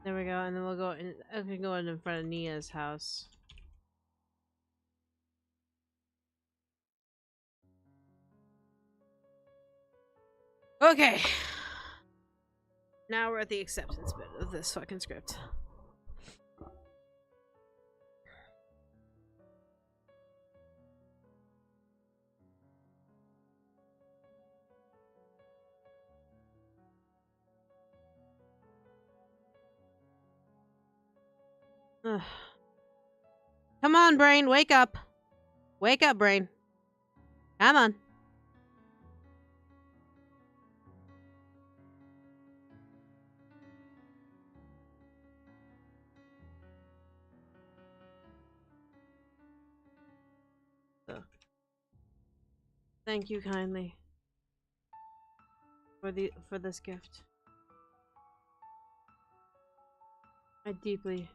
There we go, and then we'll go in. I can go in front of Nia's house. Okay. Now we're at the acceptance bit of this fucking script. Ugh. Come on, brain, wake up. Wake up, brain. Come on. Thank you kindly for this gift. I deeply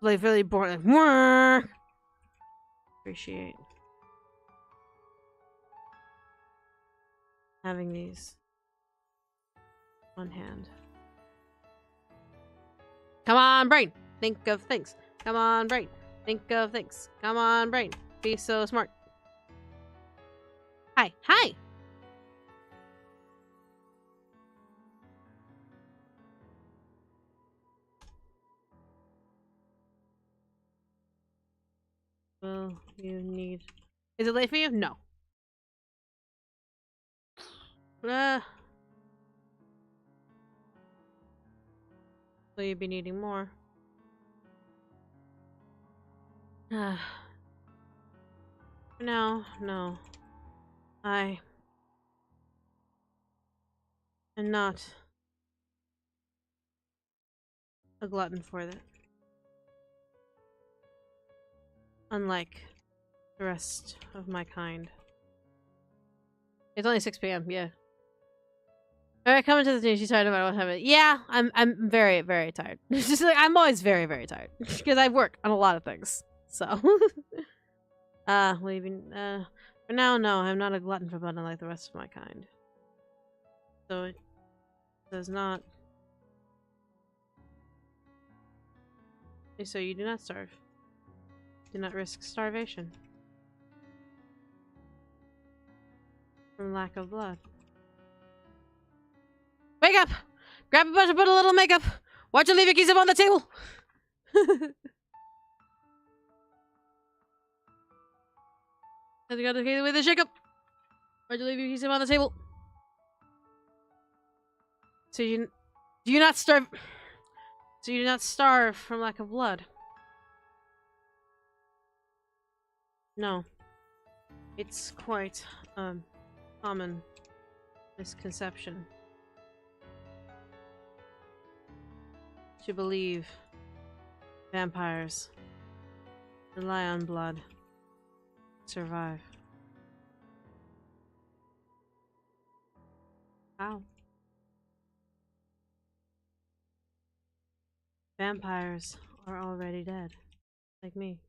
really bored. Like, appreciate having these on hand. Come on, brain. Think of things. Come on, brain. Think of things. Come on, brain. Be so smart. Hi. Hi. Will you need... Is it late for you? No. Will you be needing more? For now, no. I am not a glutton for that. Unlike the rest of my kind. It's only 6 p.m. Yeah. Alright, coming to the news. She's tired about what happened. Yeah, I'm very, very tired. It's just like I'm always very, very tired because I work on a lot of things. So, leaving. For now, no, I'm not a glutton for blood like the rest of my kind. So it does not. So you do not starve. Do not risk starvation from lack of blood. Wake up! Grab a brush and put a little makeup! Why'd you leave your keys up on the table? Have you got the keys with the shake-up? Why'd you leave your keys up on the table? So you do you not starve? So you do not starve from lack of blood? No. It's quite a common misconception to believe vampires rely on blood to survive. How? Vampires are already dead, like me.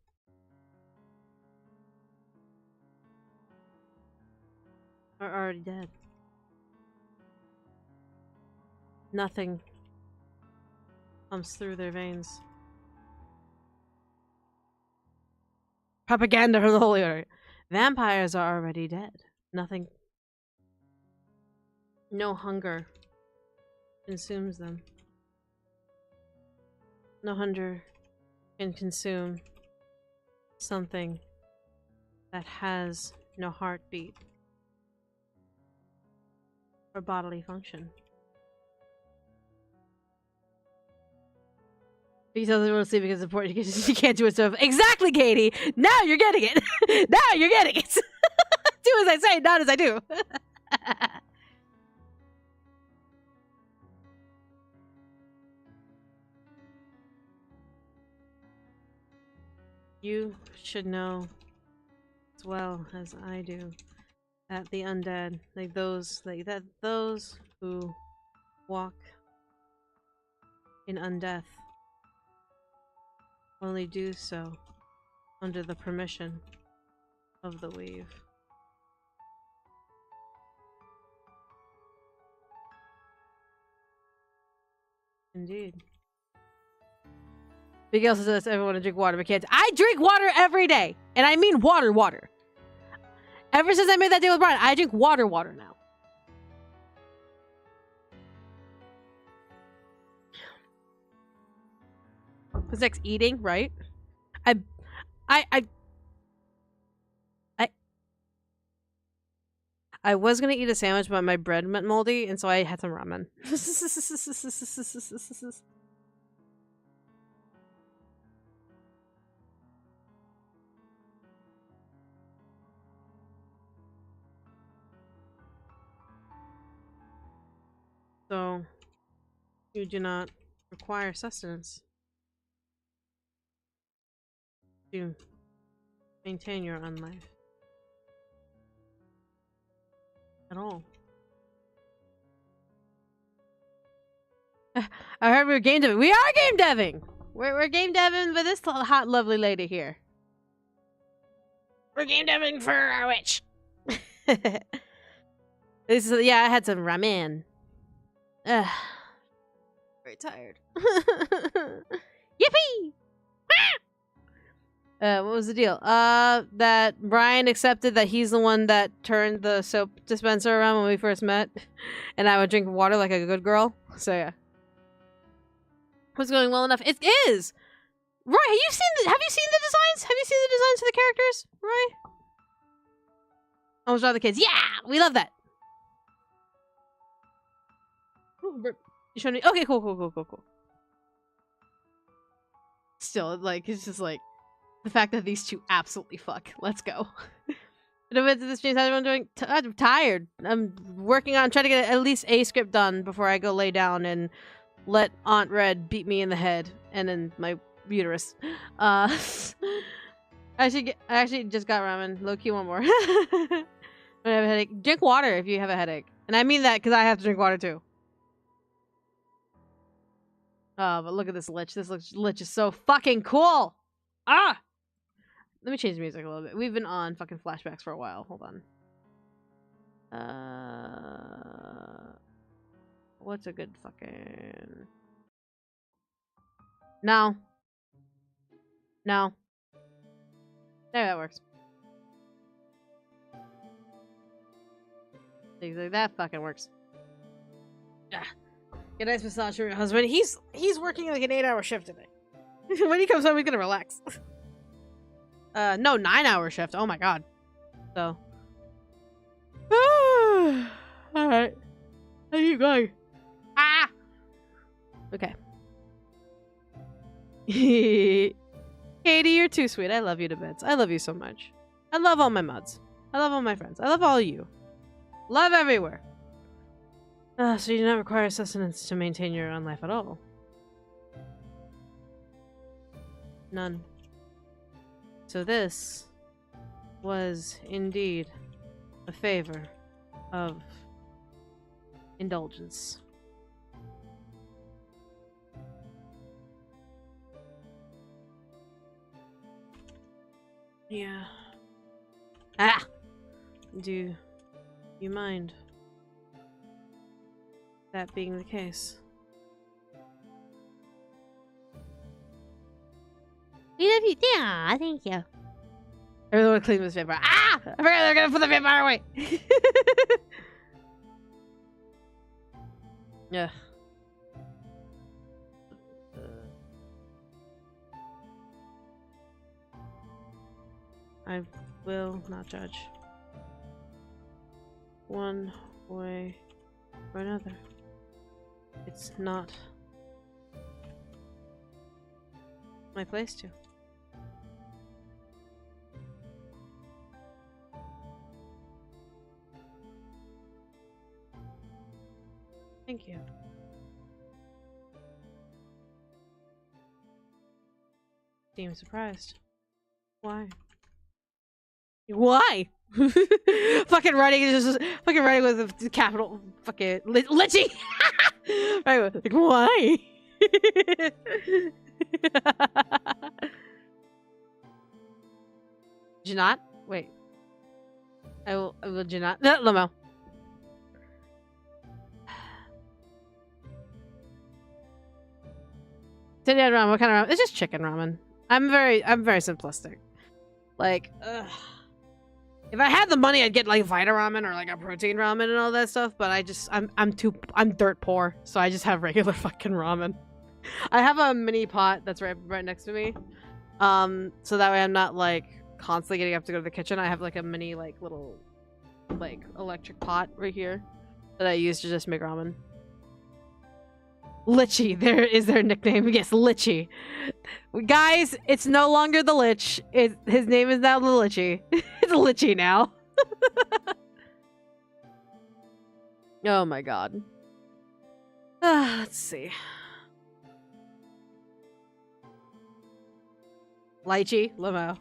Are already dead. Nothing comes through their veins. Propaganda from the Holy Order. Vampires are already dead. Nothing. No hunger consumes them. No hunger can consume something that has no heartbeat or bodily function. He tells everyone to sleep because it's important because you can't do it. So exactly, Katie. Now you're getting it. Now you're getting it. Do as I say, not as I do. You should know as well as I do that the undead, those who walk in undeath, only do so under the permission of the weave. Indeed. Big L says everyone to drink water, but can't. I drink water every day, and I mean water. Ever since I made that deal with Brian, I drink water now. What's next? Eating, right? I was gonna eat a sandwich, but my bread went moldy, and so I had some ramen. So, you do not require sustenance to maintain your own life. At all. I heard we were game deving. We are game deving! We're game deving with this hot, lovely lady here. We're game deving for our witch. This is, yeah, I had some ramen. Ugh. Very tired. Yippee! What was the deal? That Brian accepted that he's the one that turned the soap dispenser around when we first met, and I would drink water like a good girl. So yeah, was going well enough. It is. Roy, have you seen the designs? Have you seen the designs of the characters, Roy? Almost all the kids. Yeah, we love that. Ooh, you showing me? Okay, cool. Still, like, it's just like the fact that these two absolutely fuck. Let's go. But this stream, how's everyone doing? I'm tired. I'm working on trying to get at least a script done before I go lay down and let Aunt Red beat me in the head and in my uterus. I actually just got ramen. Low key, one more. I have a headache. Drink water if you have a headache, and I mean that because I have to drink water too. Oh, but look at this lich. This lich is so fucking cool. Ah. Let me change the music a little bit. We've been on fucking flashbacks for a while. Hold on. What's a good fucking... No. There, that works. That fucking works. Ah. Get a nice massage from your husband. He's working like an 8-hour shift today. When he comes home, he's gonna relax. No, 9-hour shift. Oh my god. So. Alright. How are you going? Ah! Okay. Katie, you're too sweet. I love you to bits. I love you so much. I love all my mods. I love all my friends. I love all of you. Love everywhere. So you do not require sustenance to maintain your own life at all? None. So this was indeed a favor of indulgence. Yeah. Ah! Do you mind that being the case? We love you. Yeah, thank you. Everyone clean this vampire. Ah! I forgot they're gonna put the vampire away. Yeah. I will not judge. One way or another. It's not my place to. Thank you. Seem surprised. Why? Why? Fucking writing is just fucking writing with the capital fucking litching. Right, like why? Did you not? Wait. I will you not? No, Limo. Indian ramen, what kind of ramen? It's just chicken ramen. I'm very simplistic. Like, ugh. If I had the money, I'd get like Vita ramen or like a protein ramen and all that stuff. But I'm dirt poor, so I just have regular fucking ramen. I have a mini pot that's right next to me, so that way I'm not like constantly getting up to go to the kitchen. I have like a mini like little like electric pot right here that I use to just make ramen. Litchy, there is their nickname. Yes, Litchy. Guys, it's no longer the Lich. His name is now the Litchy. It's Litchy now. Oh my god. Let's see. Lychee, limo.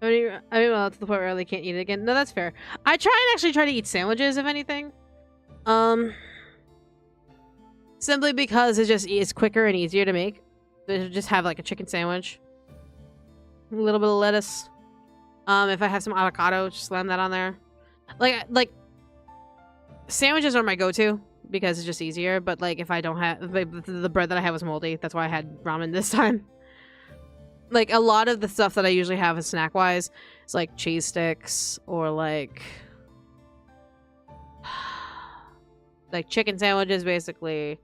I mean, well, to the point where I really can't eat it again. No, that's fair. I actually try to eat sandwiches, if anything. Simply because it's quicker and easier to make. Just have like a chicken sandwich. A little bit of lettuce. If I have some avocado, just slam that on there. Like sandwiches are my go-to because it's just easier. But like if I don't have the bread that I had was moldy, that's why I had ramen this time. Like a lot of the stuff that I usually have is snack-wise, it's like cheese sticks or like chicken sandwiches, basically.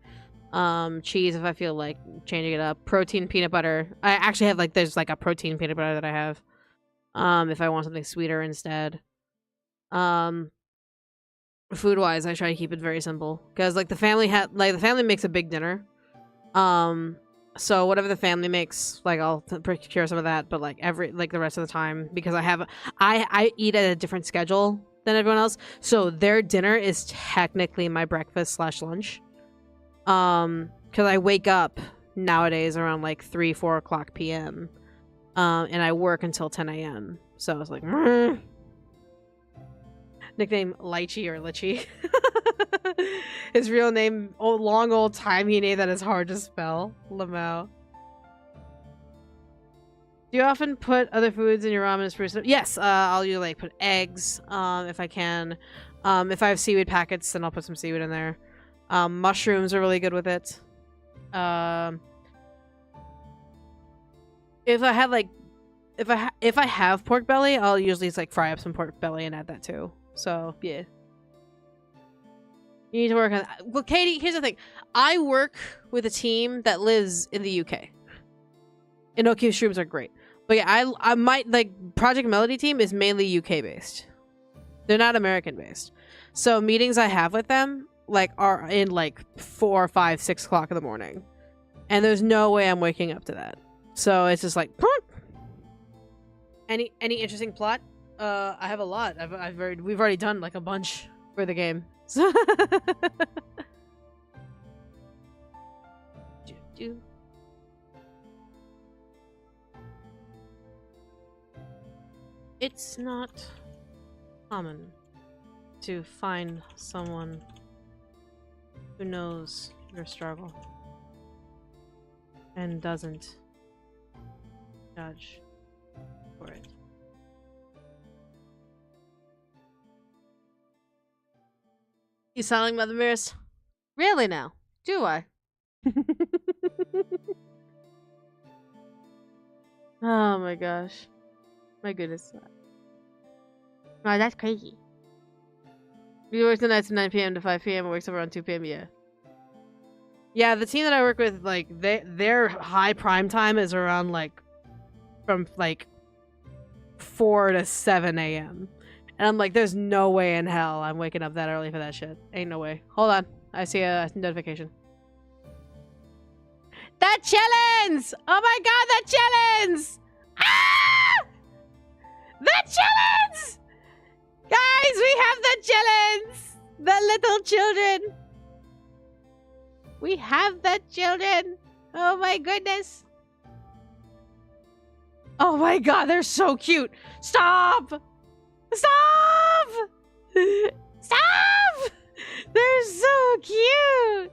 Cheese if I feel like changing it up. Protein peanut butter. I actually have there's like a protein peanut butter that I have. If I want something sweeter instead. Food-wise, I try to keep it very simple because the family makes a big dinner. So whatever the family makes, I'll procure some of that, but the rest of the time, because I eat at a different schedule than everyone else, so their dinner is technically my breakfast / lunch. Because I wake up nowadays around 3-4 o'clock p.m. And I work until 10 a.m. So it's nickname Lychee or Litchi. His real name, long old timey name that is hard to spell. Lamau. Do you often put other foods in your ramen and spruce it up? Yes, I'll usually put eggs, if I can. If I have seaweed packets, then I'll put some seaweed in there. Mushrooms are really good with it. If I have if I have pork belly, I'll usually fry up some pork belly and add that too. So yeah. You need to work on that. Well, Katie, here's the thing. I work with a team that lives in the UK. And okay, shrooms are great. But yeah, I might Project Melody team is mainly UK based. They're not American based. So meetings I have with them are in 4, 5, 6 o'clock in the morning. And there's no way I'm waking up to that. So it's just any interesting plot? I have a lot. We've already done a bunch for the game. It's not common to find someone who knows your struggle and doesn't judge for it. You sounding Mother Mirrors? Really now? Do I? Oh my gosh. My goodness. Wow, that's crazy. We work the nights from 9 p.m. to 5 p.m. and works around 2 p.m. Yeah. Yeah, the team that I work with, their high prime time is around from 4 to 7 a.m. And I'm there's no way in hell I'm waking up that early for that shit. Ain't no way. Hold on. I see a notification. That challenge! Oh my god, that challenge! Ah! That challenge! Guys, we have the challenge! The little children! We have the children! Oh my goodness! Oh my god, they're so cute! Stop! Stop! Stop! They're so cute!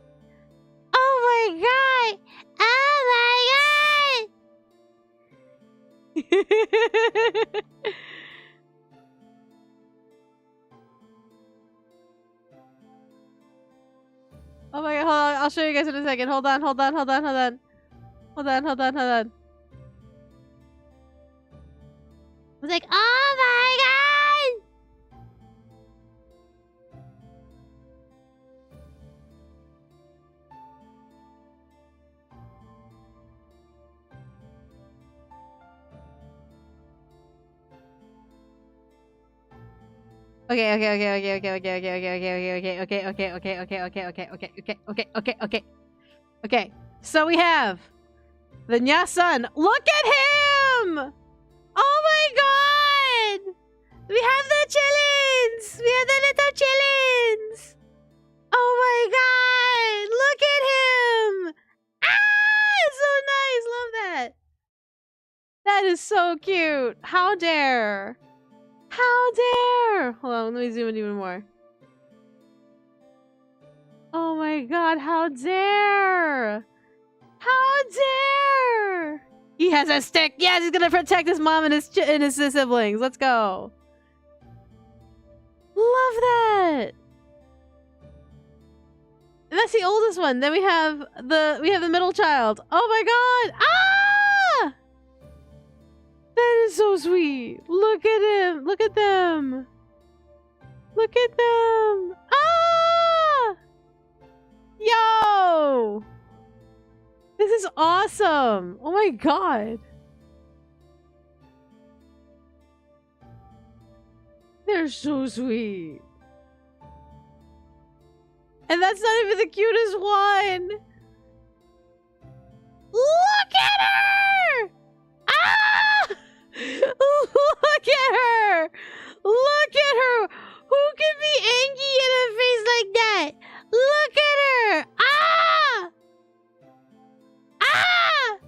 Oh my god! Oh my god! Oh my god, hold on. I'll show you guys in a second. Hold on. Hold on. I was oh my god! Okay. So we have the Nya-san. Look at him! Oh my god! We have the chillins! We have the little chillins! Oh my god! Look at him! Ah! It's so nice! Love that! That is so cute! How dare! How dare! Hold on, let me zoom in even more. Oh my god, how dare! How dare! He has a stick! Yes, he's gonna protect his mom and his siblings. Let's go. Love that! And that's the oldest one. Then we have the middle child. Oh my god! Ah! That is so sweet. Look at him. Look at them. Look at them. Ah! Yo! This is awesome. Oh my god. They're so sweet. And that's not even the cutest one. Look at her! Ah! Look at her! Look at her! Who can be angry in a face like that? Look at her! Ah! Ah!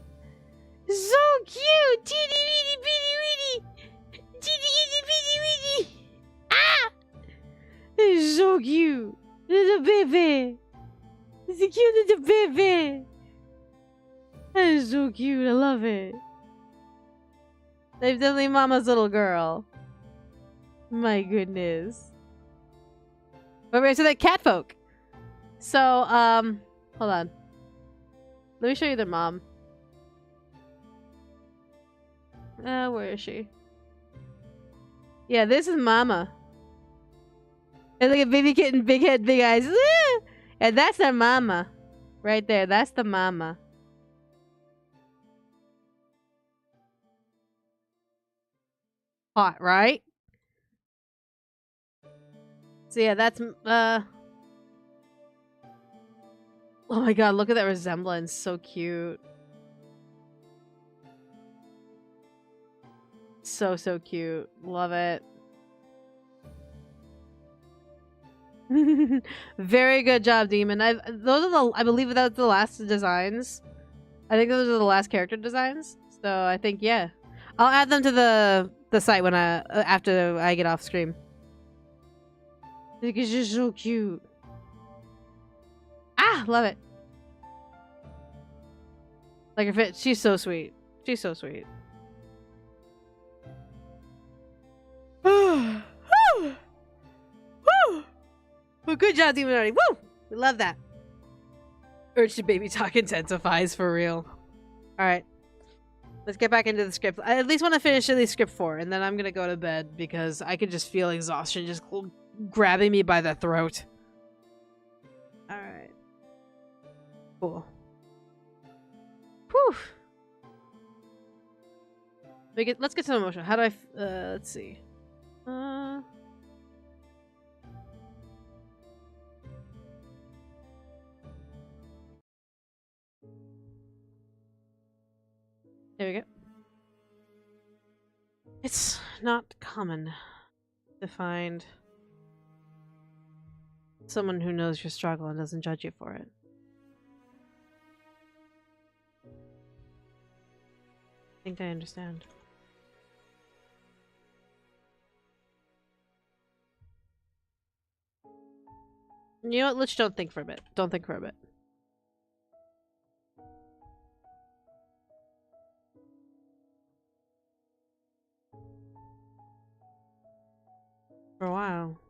So cute! Teeny weeny bitty weeny! Teeny itty bitty weeny! Ah! It's so cute! Little baby! It's a cute little baby! That is so cute, I love it. They've definitely mama's little girl. My goodness. But we're to the cat folk. So, hold on. Let me show you their mom. Where is she? Yeah, this is mama. And like a baby kitten, big head, big eyes. And that's their mama. Right there, that's the mama. Hot, right? So yeah, that's oh my god, look at that resemblance. So cute. So cute. Love it. Very good job, Demon. I believe that's the last designs. I think those are the last character designs. So I think yeah. I'll add them to the site when after I get off screen. Because you're so cute. Ah, love it. Like if it, she's so sweet. She's so sweet. Well, good job, Demon Artie. Woo! We love that. Urge to baby talk intensifies for real. Alright. Let's get back into the script. I at least want to finish at least script 4, and then I'm gonna go to bed because I could just feel exhaustion just grabbing me by the throat. Alright. Cool. Whew. Let's get to emotion. How do I let's see. There we go. It's not common to find someone who knows your struggle and doesn't judge you for it. I think I understand. You know what? Let's don't think for a bit. Don't think for a bit. For a while.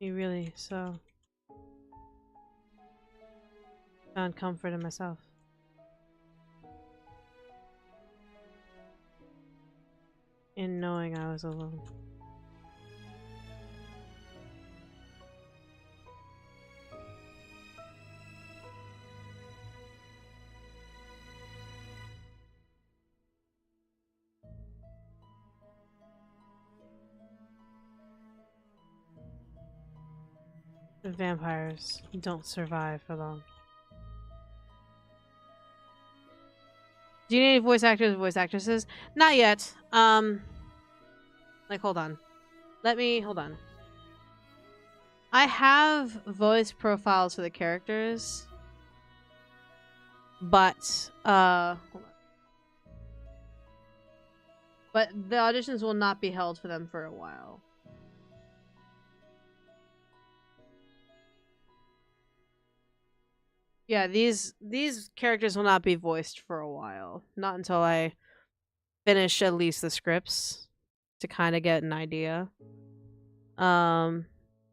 You really so found comfort in myself. In knowing I was alone. The vampires don't survive for long. Do you need voice actors and voice actresses? Not yet. Like, hold on. Let me hold on. I have voice profiles for the characters, but hold on. But the auditions will not be held for them for a while. Yeah, these characters will not be voiced for a while. Not until I finish at least the scripts to kind of get an idea. Yeah,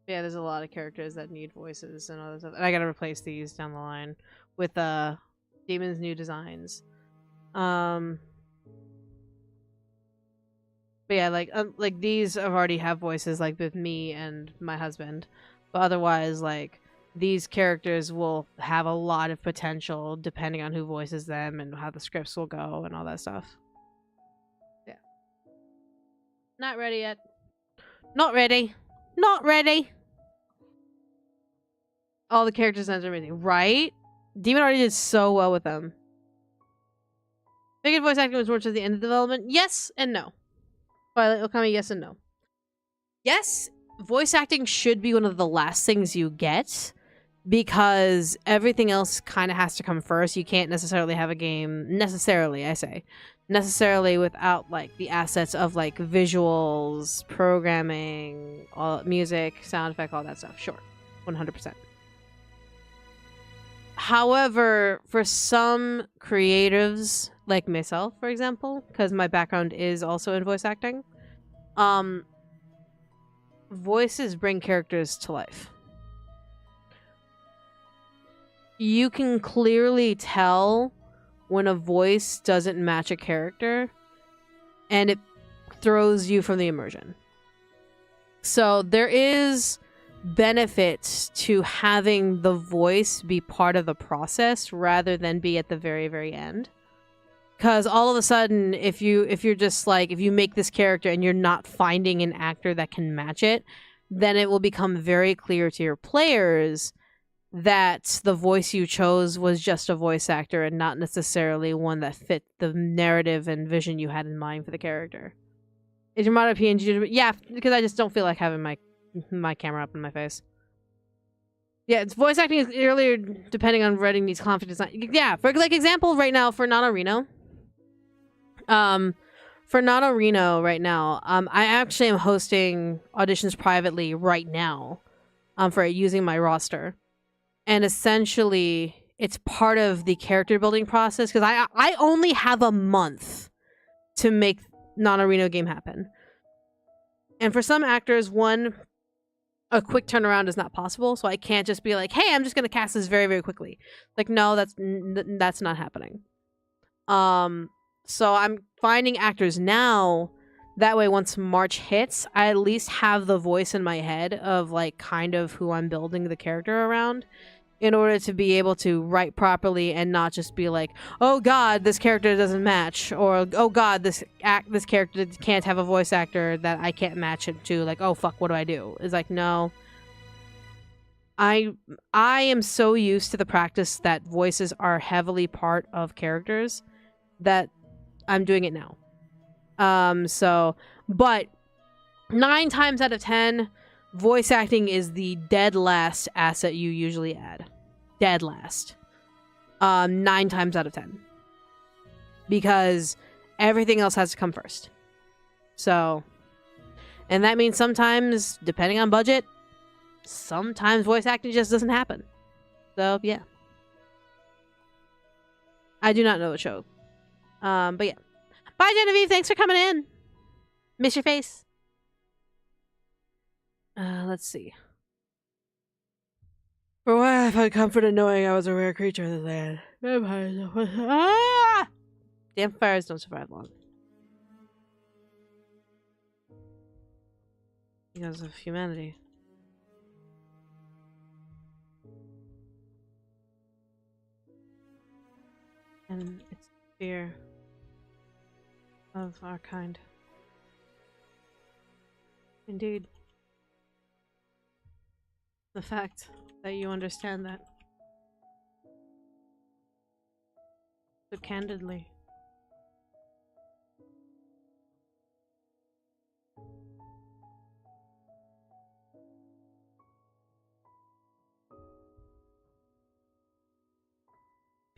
there's a lot of characters that need voices and other stuff. And I gotta replace these down the line with Demon's new designs. But yeah, like these already have voices like with me and my husband. But otherwise, like these characters will have a lot of potential depending on who voices them and how the scripts will go and all that stuff. Yeah. Not ready yet. Not ready. Not ready. All the character designs are amazing, right? Demon already did so well with them. Figured voice acting was more to the end of development. Yes and no. Twilight Okami, yes and no. Yes, voice acting should be one of the last things you get because everything else kind of has to come first. You can't necessarily have a game necessarily without like the assets of like visuals, programming, all music, sound effect, all that stuff. Sure, 100%. However, for some creatives like myself, for example, because my background is also in voice acting, voices bring characters to life. You can clearly tell when a voice doesn't match a character, and it throws you from the immersion. So there is benefit to having the voice be part of the process rather than be at the very, very end. Because all of a sudden, if you're just like, if you make this character and you're not finding an actor that can match it, then it will become very clear to your players that the voice you chose was just a voice actor and not necessarily one that fit the narrative and vision you had in mind for the character. Is your model PNG? Yeah, because I just don't feel like having my camera up in my face. Yeah, it's voice acting is earlier depending on writing these confidence. Yeah, for like example, right now for NaNoRino. For NaNoRino right now, I actually am hosting auditions privately right now, for using my roster, and essentially it's part of the character building process because I only have a month to make NaNoRino game happen, and for some actors, a quick turnaround is not possible, so I can't just be like, hey, I'm just gonna cast this very, very quickly. Like, no, that's not happening. So I'm finding actors now. That way, once March hits, I at least have the voice in my head of like kind of who I'm building the character around, in order to be able to write properly and not just be like, oh god, this character doesn't match, or oh god, this character can't have a voice actor that I can't match it to. Like, oh fuck, what do I do? It's like, no. I am so used to the practice that voices are heavily part of characters that I'm doing it now. But 9 times out of 10, voice acting is the dead last asset you usually add. Dead last. 9 times out of 10. Because everything else has to come first. So, and that means sometimes, depending on budget, sometimes voice acting just doesn't happen. So, yeah. I do not know the show. But yeah. Bye, Genevieve. Thanks for coming in. Miss your face. Let's see. For a while, I found comfort in knowing I was a rare creature in the land. Damn fires don't survive long. Because of humanity. And it's fear of our kind. Indeed. The fact that you understand that so candidly.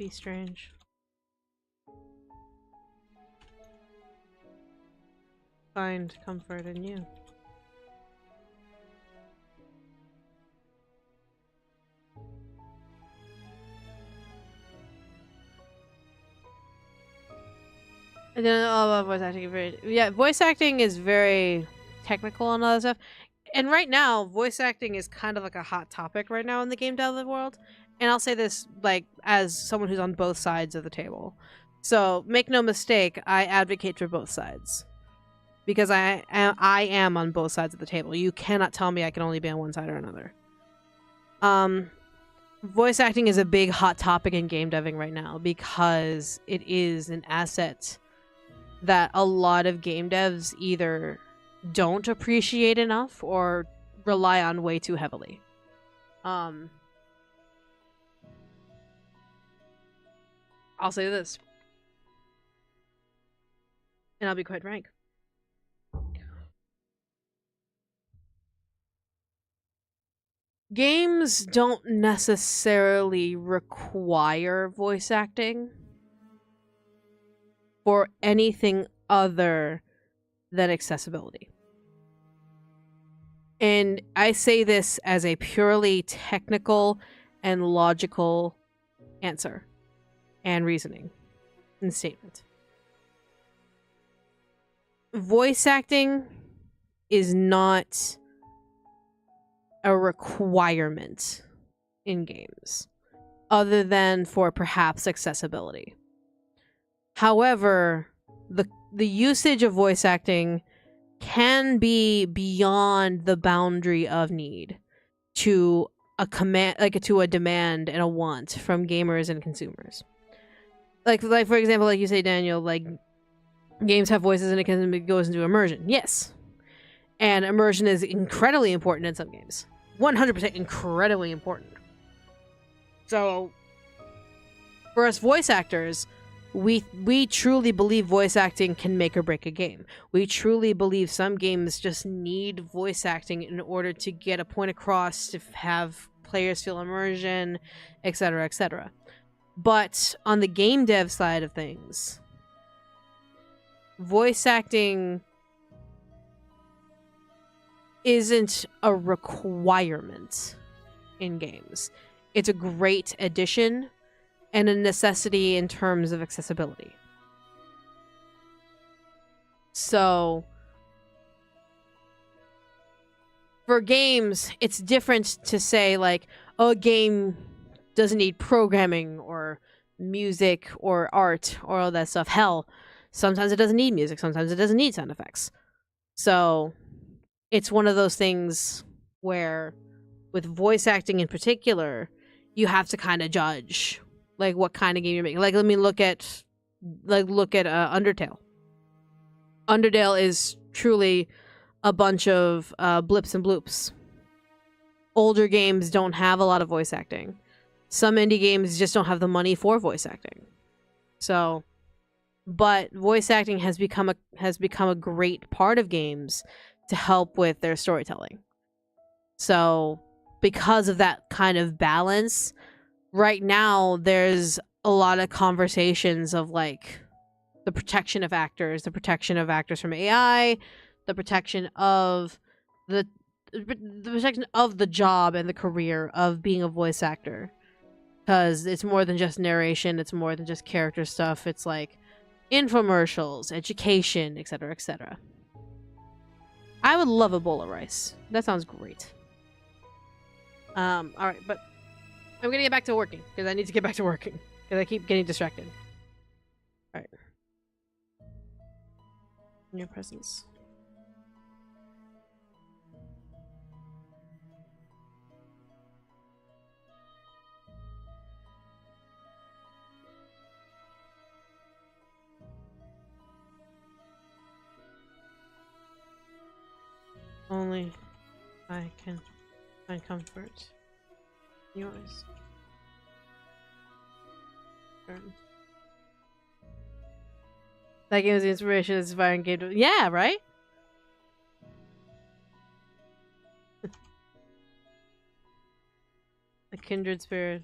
be strange. Find comfort in you. And then voice acting. Yeah, voice acting is very technical and all that stuff. And right now, voice acting is kind of like a hot topic right now in the game dev world. And I'll say this like as someone who's on both sides of the table. So make no mistake, I advocate for both sides because I am on both sides of the table. You cannot tell me I can only be on one side or another. Voice acting is a big hot topic in game deving right now because it is an asset that a lot of game devs either don't appreciate enough or rely on way too heavily. I'll say this, and I'll be quite frank. Games don't necessarily require voice acting for anything other than accessibility. And I say this as a purely technical and logical answer and reasoning and statement. Voice acting is not a requirement in games other than for perhaps accessibility. However, the usage of voice acting can be beyond the boundary of need to a command, like to a demand and a want from gamers and consumers. Like for example, like you say, Daniel, like games have voices and it goes into immersion. Yes. And immersion is incredibly important in some games. 100% incredibly important. So, for us voice actors, we truly believe voice acting can make or break a game. We truly believe some games just need voice acting in order to get a point across, to have players feel immersion, etc., etc. But on the game dev side of things, voice acting isn't a requirement in games. It's a great addition and a necessity in terms of accessibility. So, for games, it's different to say, like, oh, a game doesn't need programming or music or art or all that stuff. Hell, sometimes it doesn't need music, sometimes it doesn't need sound effects. So, it's one of those things where, with voice acting in particular, you have to kind of judge like what kind of game you're making. Like, let me look at Undertale. Undertale is truly a bunch of blips and bloops. Older games don't have a lot of voice acting. Some indie games just don't have the money for voice acting. So, but voice acting has become a great part of games to help with their storytelling. So, because of that kind of balance, right now there's a lot of conversations of like the protection of actors from AI, the protection of the protection of the job and the career of being a voice actor, because it's more than just narration, it's more than just character stuff. It's like infomercials, education, etc., etc. I would love a bowl of rice. That sounds great. All right, but I'm gonna get back to working because I need to get back to working because I keep getting distracted. All right. In your presence. Only I can find comfort. Yours. That game is the inspiration. It's inspiring game. Yeah, right? A kindred spirit.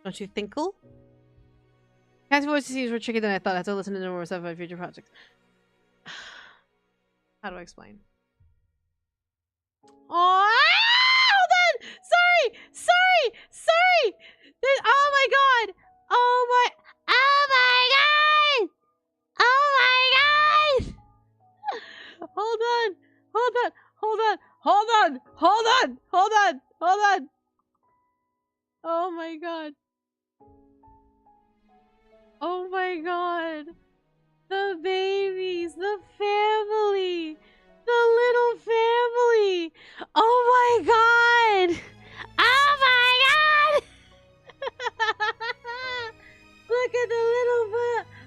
Don't you thinkle? Cat's voices were tricky than I thought. I have to listen to more stuff about future projects. How do I explain? Oh, hold on! Sorry! Oh my god! Oh my god! Oh my god! Hold on! Oh my god! Oh my god! The babies! The family! The little family! Oh my god! Oh my god! Look at the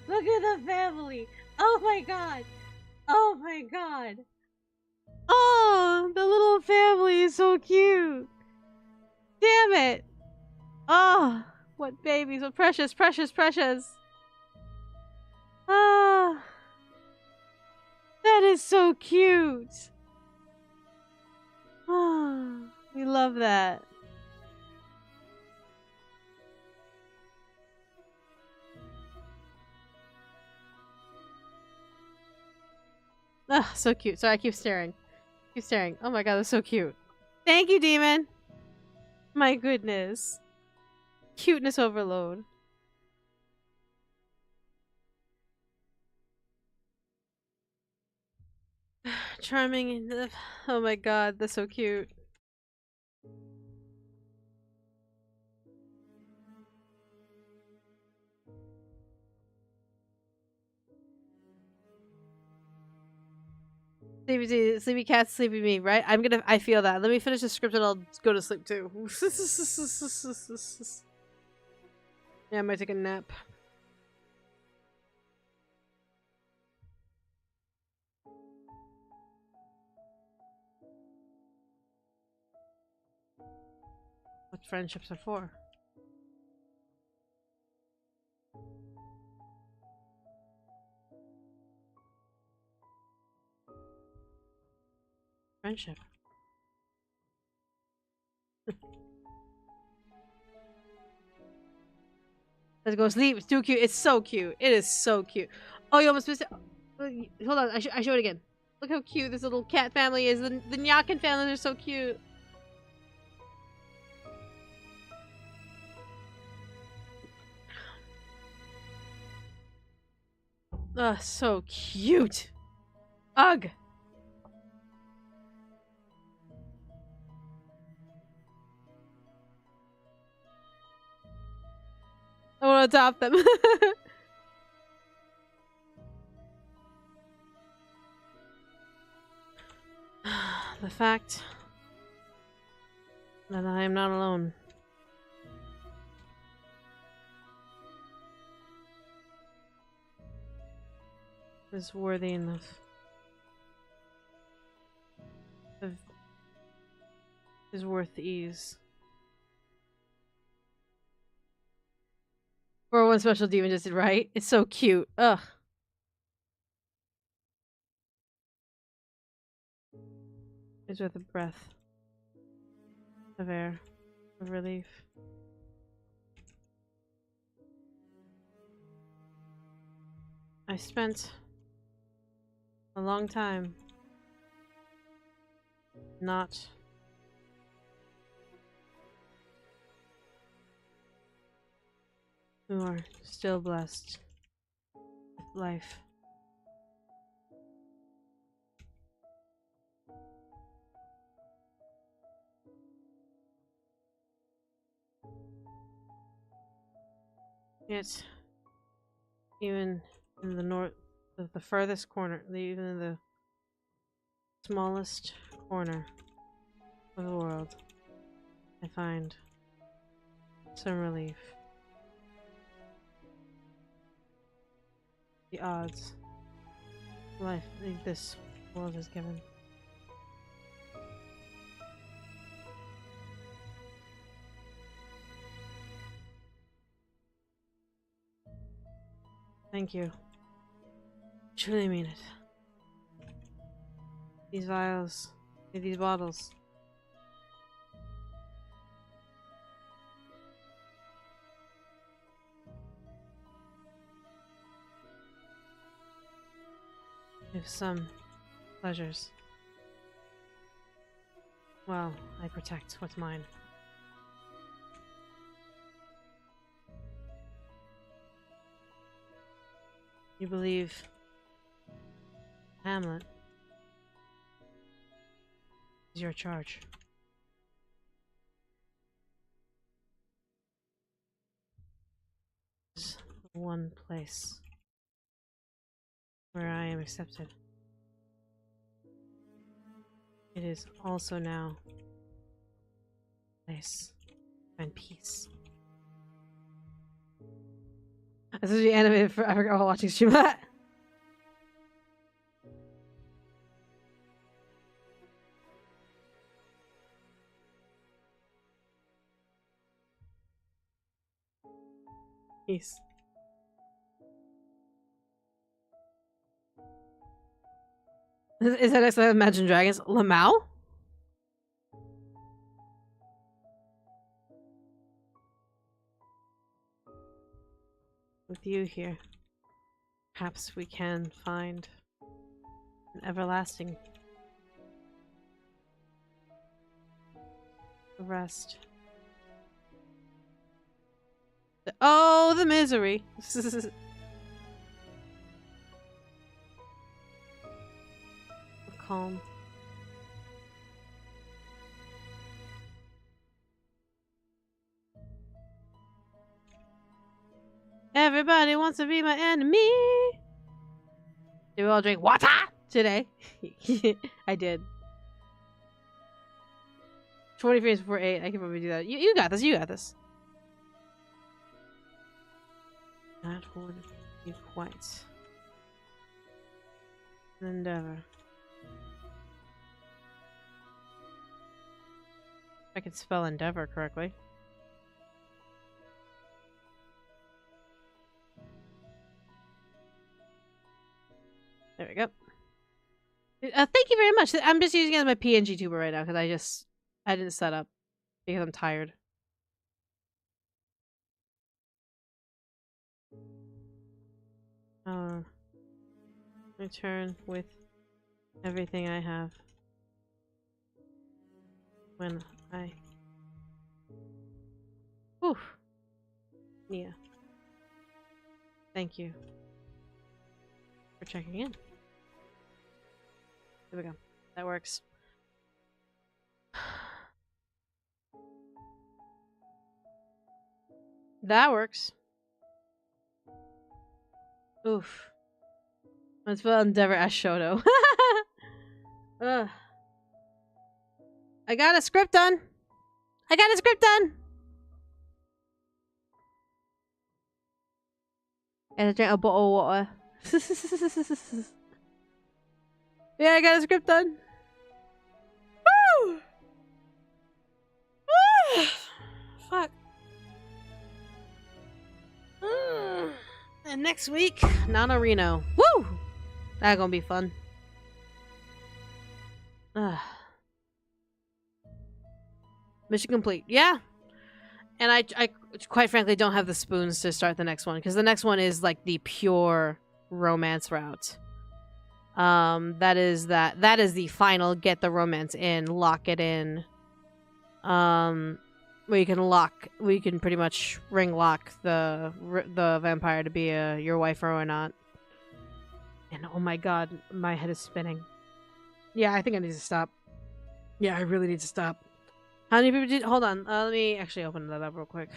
look at the family! Oh my god! Oh my god! Oh, the little family is so cute! Damn it! Oh, what babies! What precious! Ah, that is so cute! Ah, we love that. Ah, so cute. Sorry, I keep staring. Oh my god, that's so cute. Thank you, Demon! My goodness. Cuteness overload. Charming and oh my god, that's so cute. Sleepy cat, sleepy me, right? I feel that. Let me finish the script and I'll go to sleep too. Yeah, I might take a nap. What friendships are for. Friendship. Let's go sleep. It's too cute. It's so cute. It is so cute. Oh, you almost missed it. Hold on. I show it again. Look how cute this little cat family is. The Nyakin families are so cute. Ugh, so cute. Ugh. I want to adopt them. The fact that I am not alone. Is worthy enough. Is worth the ease. For one special demon just did right. It's so cute. Ugh. It's worth a breath of air, of relief. I spent a long time not who are still blessed with life. Yet, even in the north, the furthest corner, even in the smallest corner of the world, I find some relief. The odds life this world has given. Thank you. Truly mean it. These vials, these bottles. With some pleasures. Well, I protect what's mine. You believe Hamlet is your charge. There's one place where I am accepted. It is also now a place and peace. This is the animated for I forgot while watching stream that. Peace. Is that next to Imagine Dragons? Lamau? With you here, perhaps we can find an everlasting rest. Oh, the misery! Calm. Everybody wants to be my enemy. Did we all drink water today? I did. 20 frames before 8. I can probably do that. You got this. You got this. That would be quite an endeavor. I can spell endeavor correctly. There we go. Thank you very much. I'm just using it as my PNG tuber right now because I didn't set up because I'm tired. Return with everything I have when I. Oof. Yeah. Thank you for checking in. There we go. That works. That works. Oof. Let's put Endeavor as Shoto. Ugh. I got a script done. I got a script done. And I drank a bottle of water. Yeah, I got a script done. Woo! Fuck. And next week, Nano Reno. Woo! That's gonna be fun. Mission complete. Yeah. And I quite frankly don't have the spoons to start the next one because the next one is like the pure romance route. That is the final get the romance in, lock it in. Where you can pretty much ring lock the vampire to be your wife or not. And oh my god, my head is spinning. Yeah, I think I need to stop. Yeah, I really need to stop. How many people did? Hold on, let me actually open that up real quick.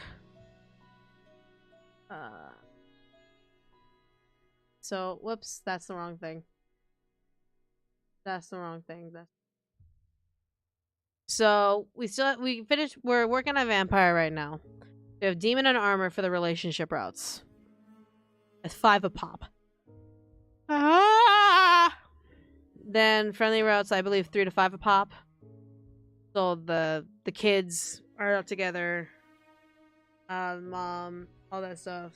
So, whoops, that's the wrong thing. That's the wrong thing. So we finished. We're working on vampire right now. We have demon and armor for the relationship routes. It's 5 a pop. Then friendly routes, I believe 3 to 5 a pop. So the kids are out together. Mom, all that stuff.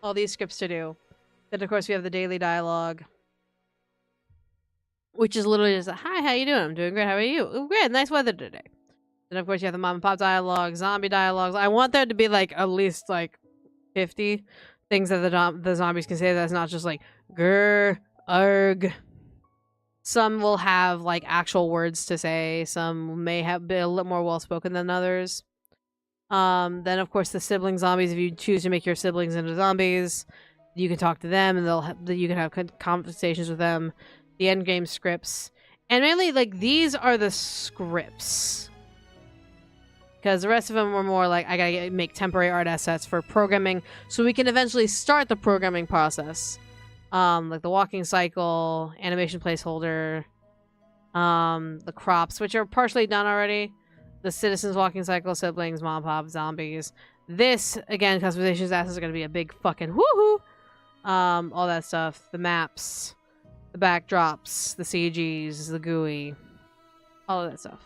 All these scripts to do. Then of course we have the daily dialogue. Which is literally just, hi, how you doing? I'm doing great. How are you? Oh, great. Nice weather today. Then, of course, you have the mom and pop dialogue, zombie dialogues. I want there to be, like, at least, like, 50 things that the zombies can say that's not just, like, grr, Arg. Some will have like actual words to say. Some may have been a little more well spoken than others. Then of course the sibling zombies. If you choose to make your siblings into zombies, you can talk to them, and you can have conversations with them. The end game scripts, and mainly like these are the scripts, because the rest of them were more like I gotta make temporary art assets for programming, so we can eventually start the programming process. Like the walking cycle, animation placeholder, the crops, which are partially done already. The citizens walking cycle, siblings, mom, pop, zombies. This, again, customizations assets are going to be a big fucking woohoo. All that stuff. The maps, the backdrops, the CGs, the GUI. All of that stuff.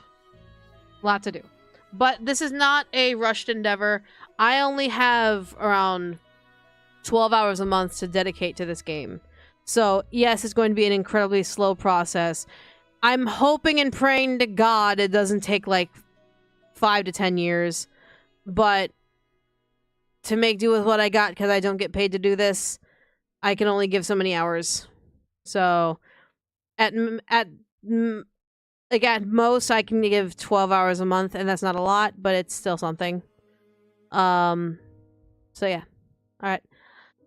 Lot to do. But this is not a rushed endeavor. I only have around 12 hours a month to dedicate to this game. So, yes, it's going to be an incredibly slow process. I'm hoping and praying to God it doesn't take like 5 to 10 years. But to make do with what I got, because I don't get paid to do this, I can only give so many hours. So, at most, I can give 12 hours a month, and that's not a lot, but it's still something. So yeah. Alright.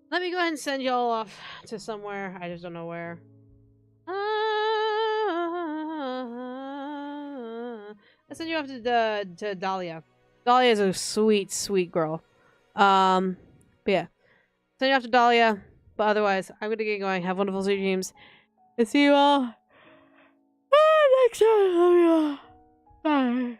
Let me go ahead and send y'all off to somewhere. I just don't know where. I send you off to Dahlia. Dahlia is a sweet, sweet girl. But yeah. Send you off to Dahlia. But otherwise, I'm gonna get going. Have wonderful, sweet dreams. And see you all next time. Love you all. Bye.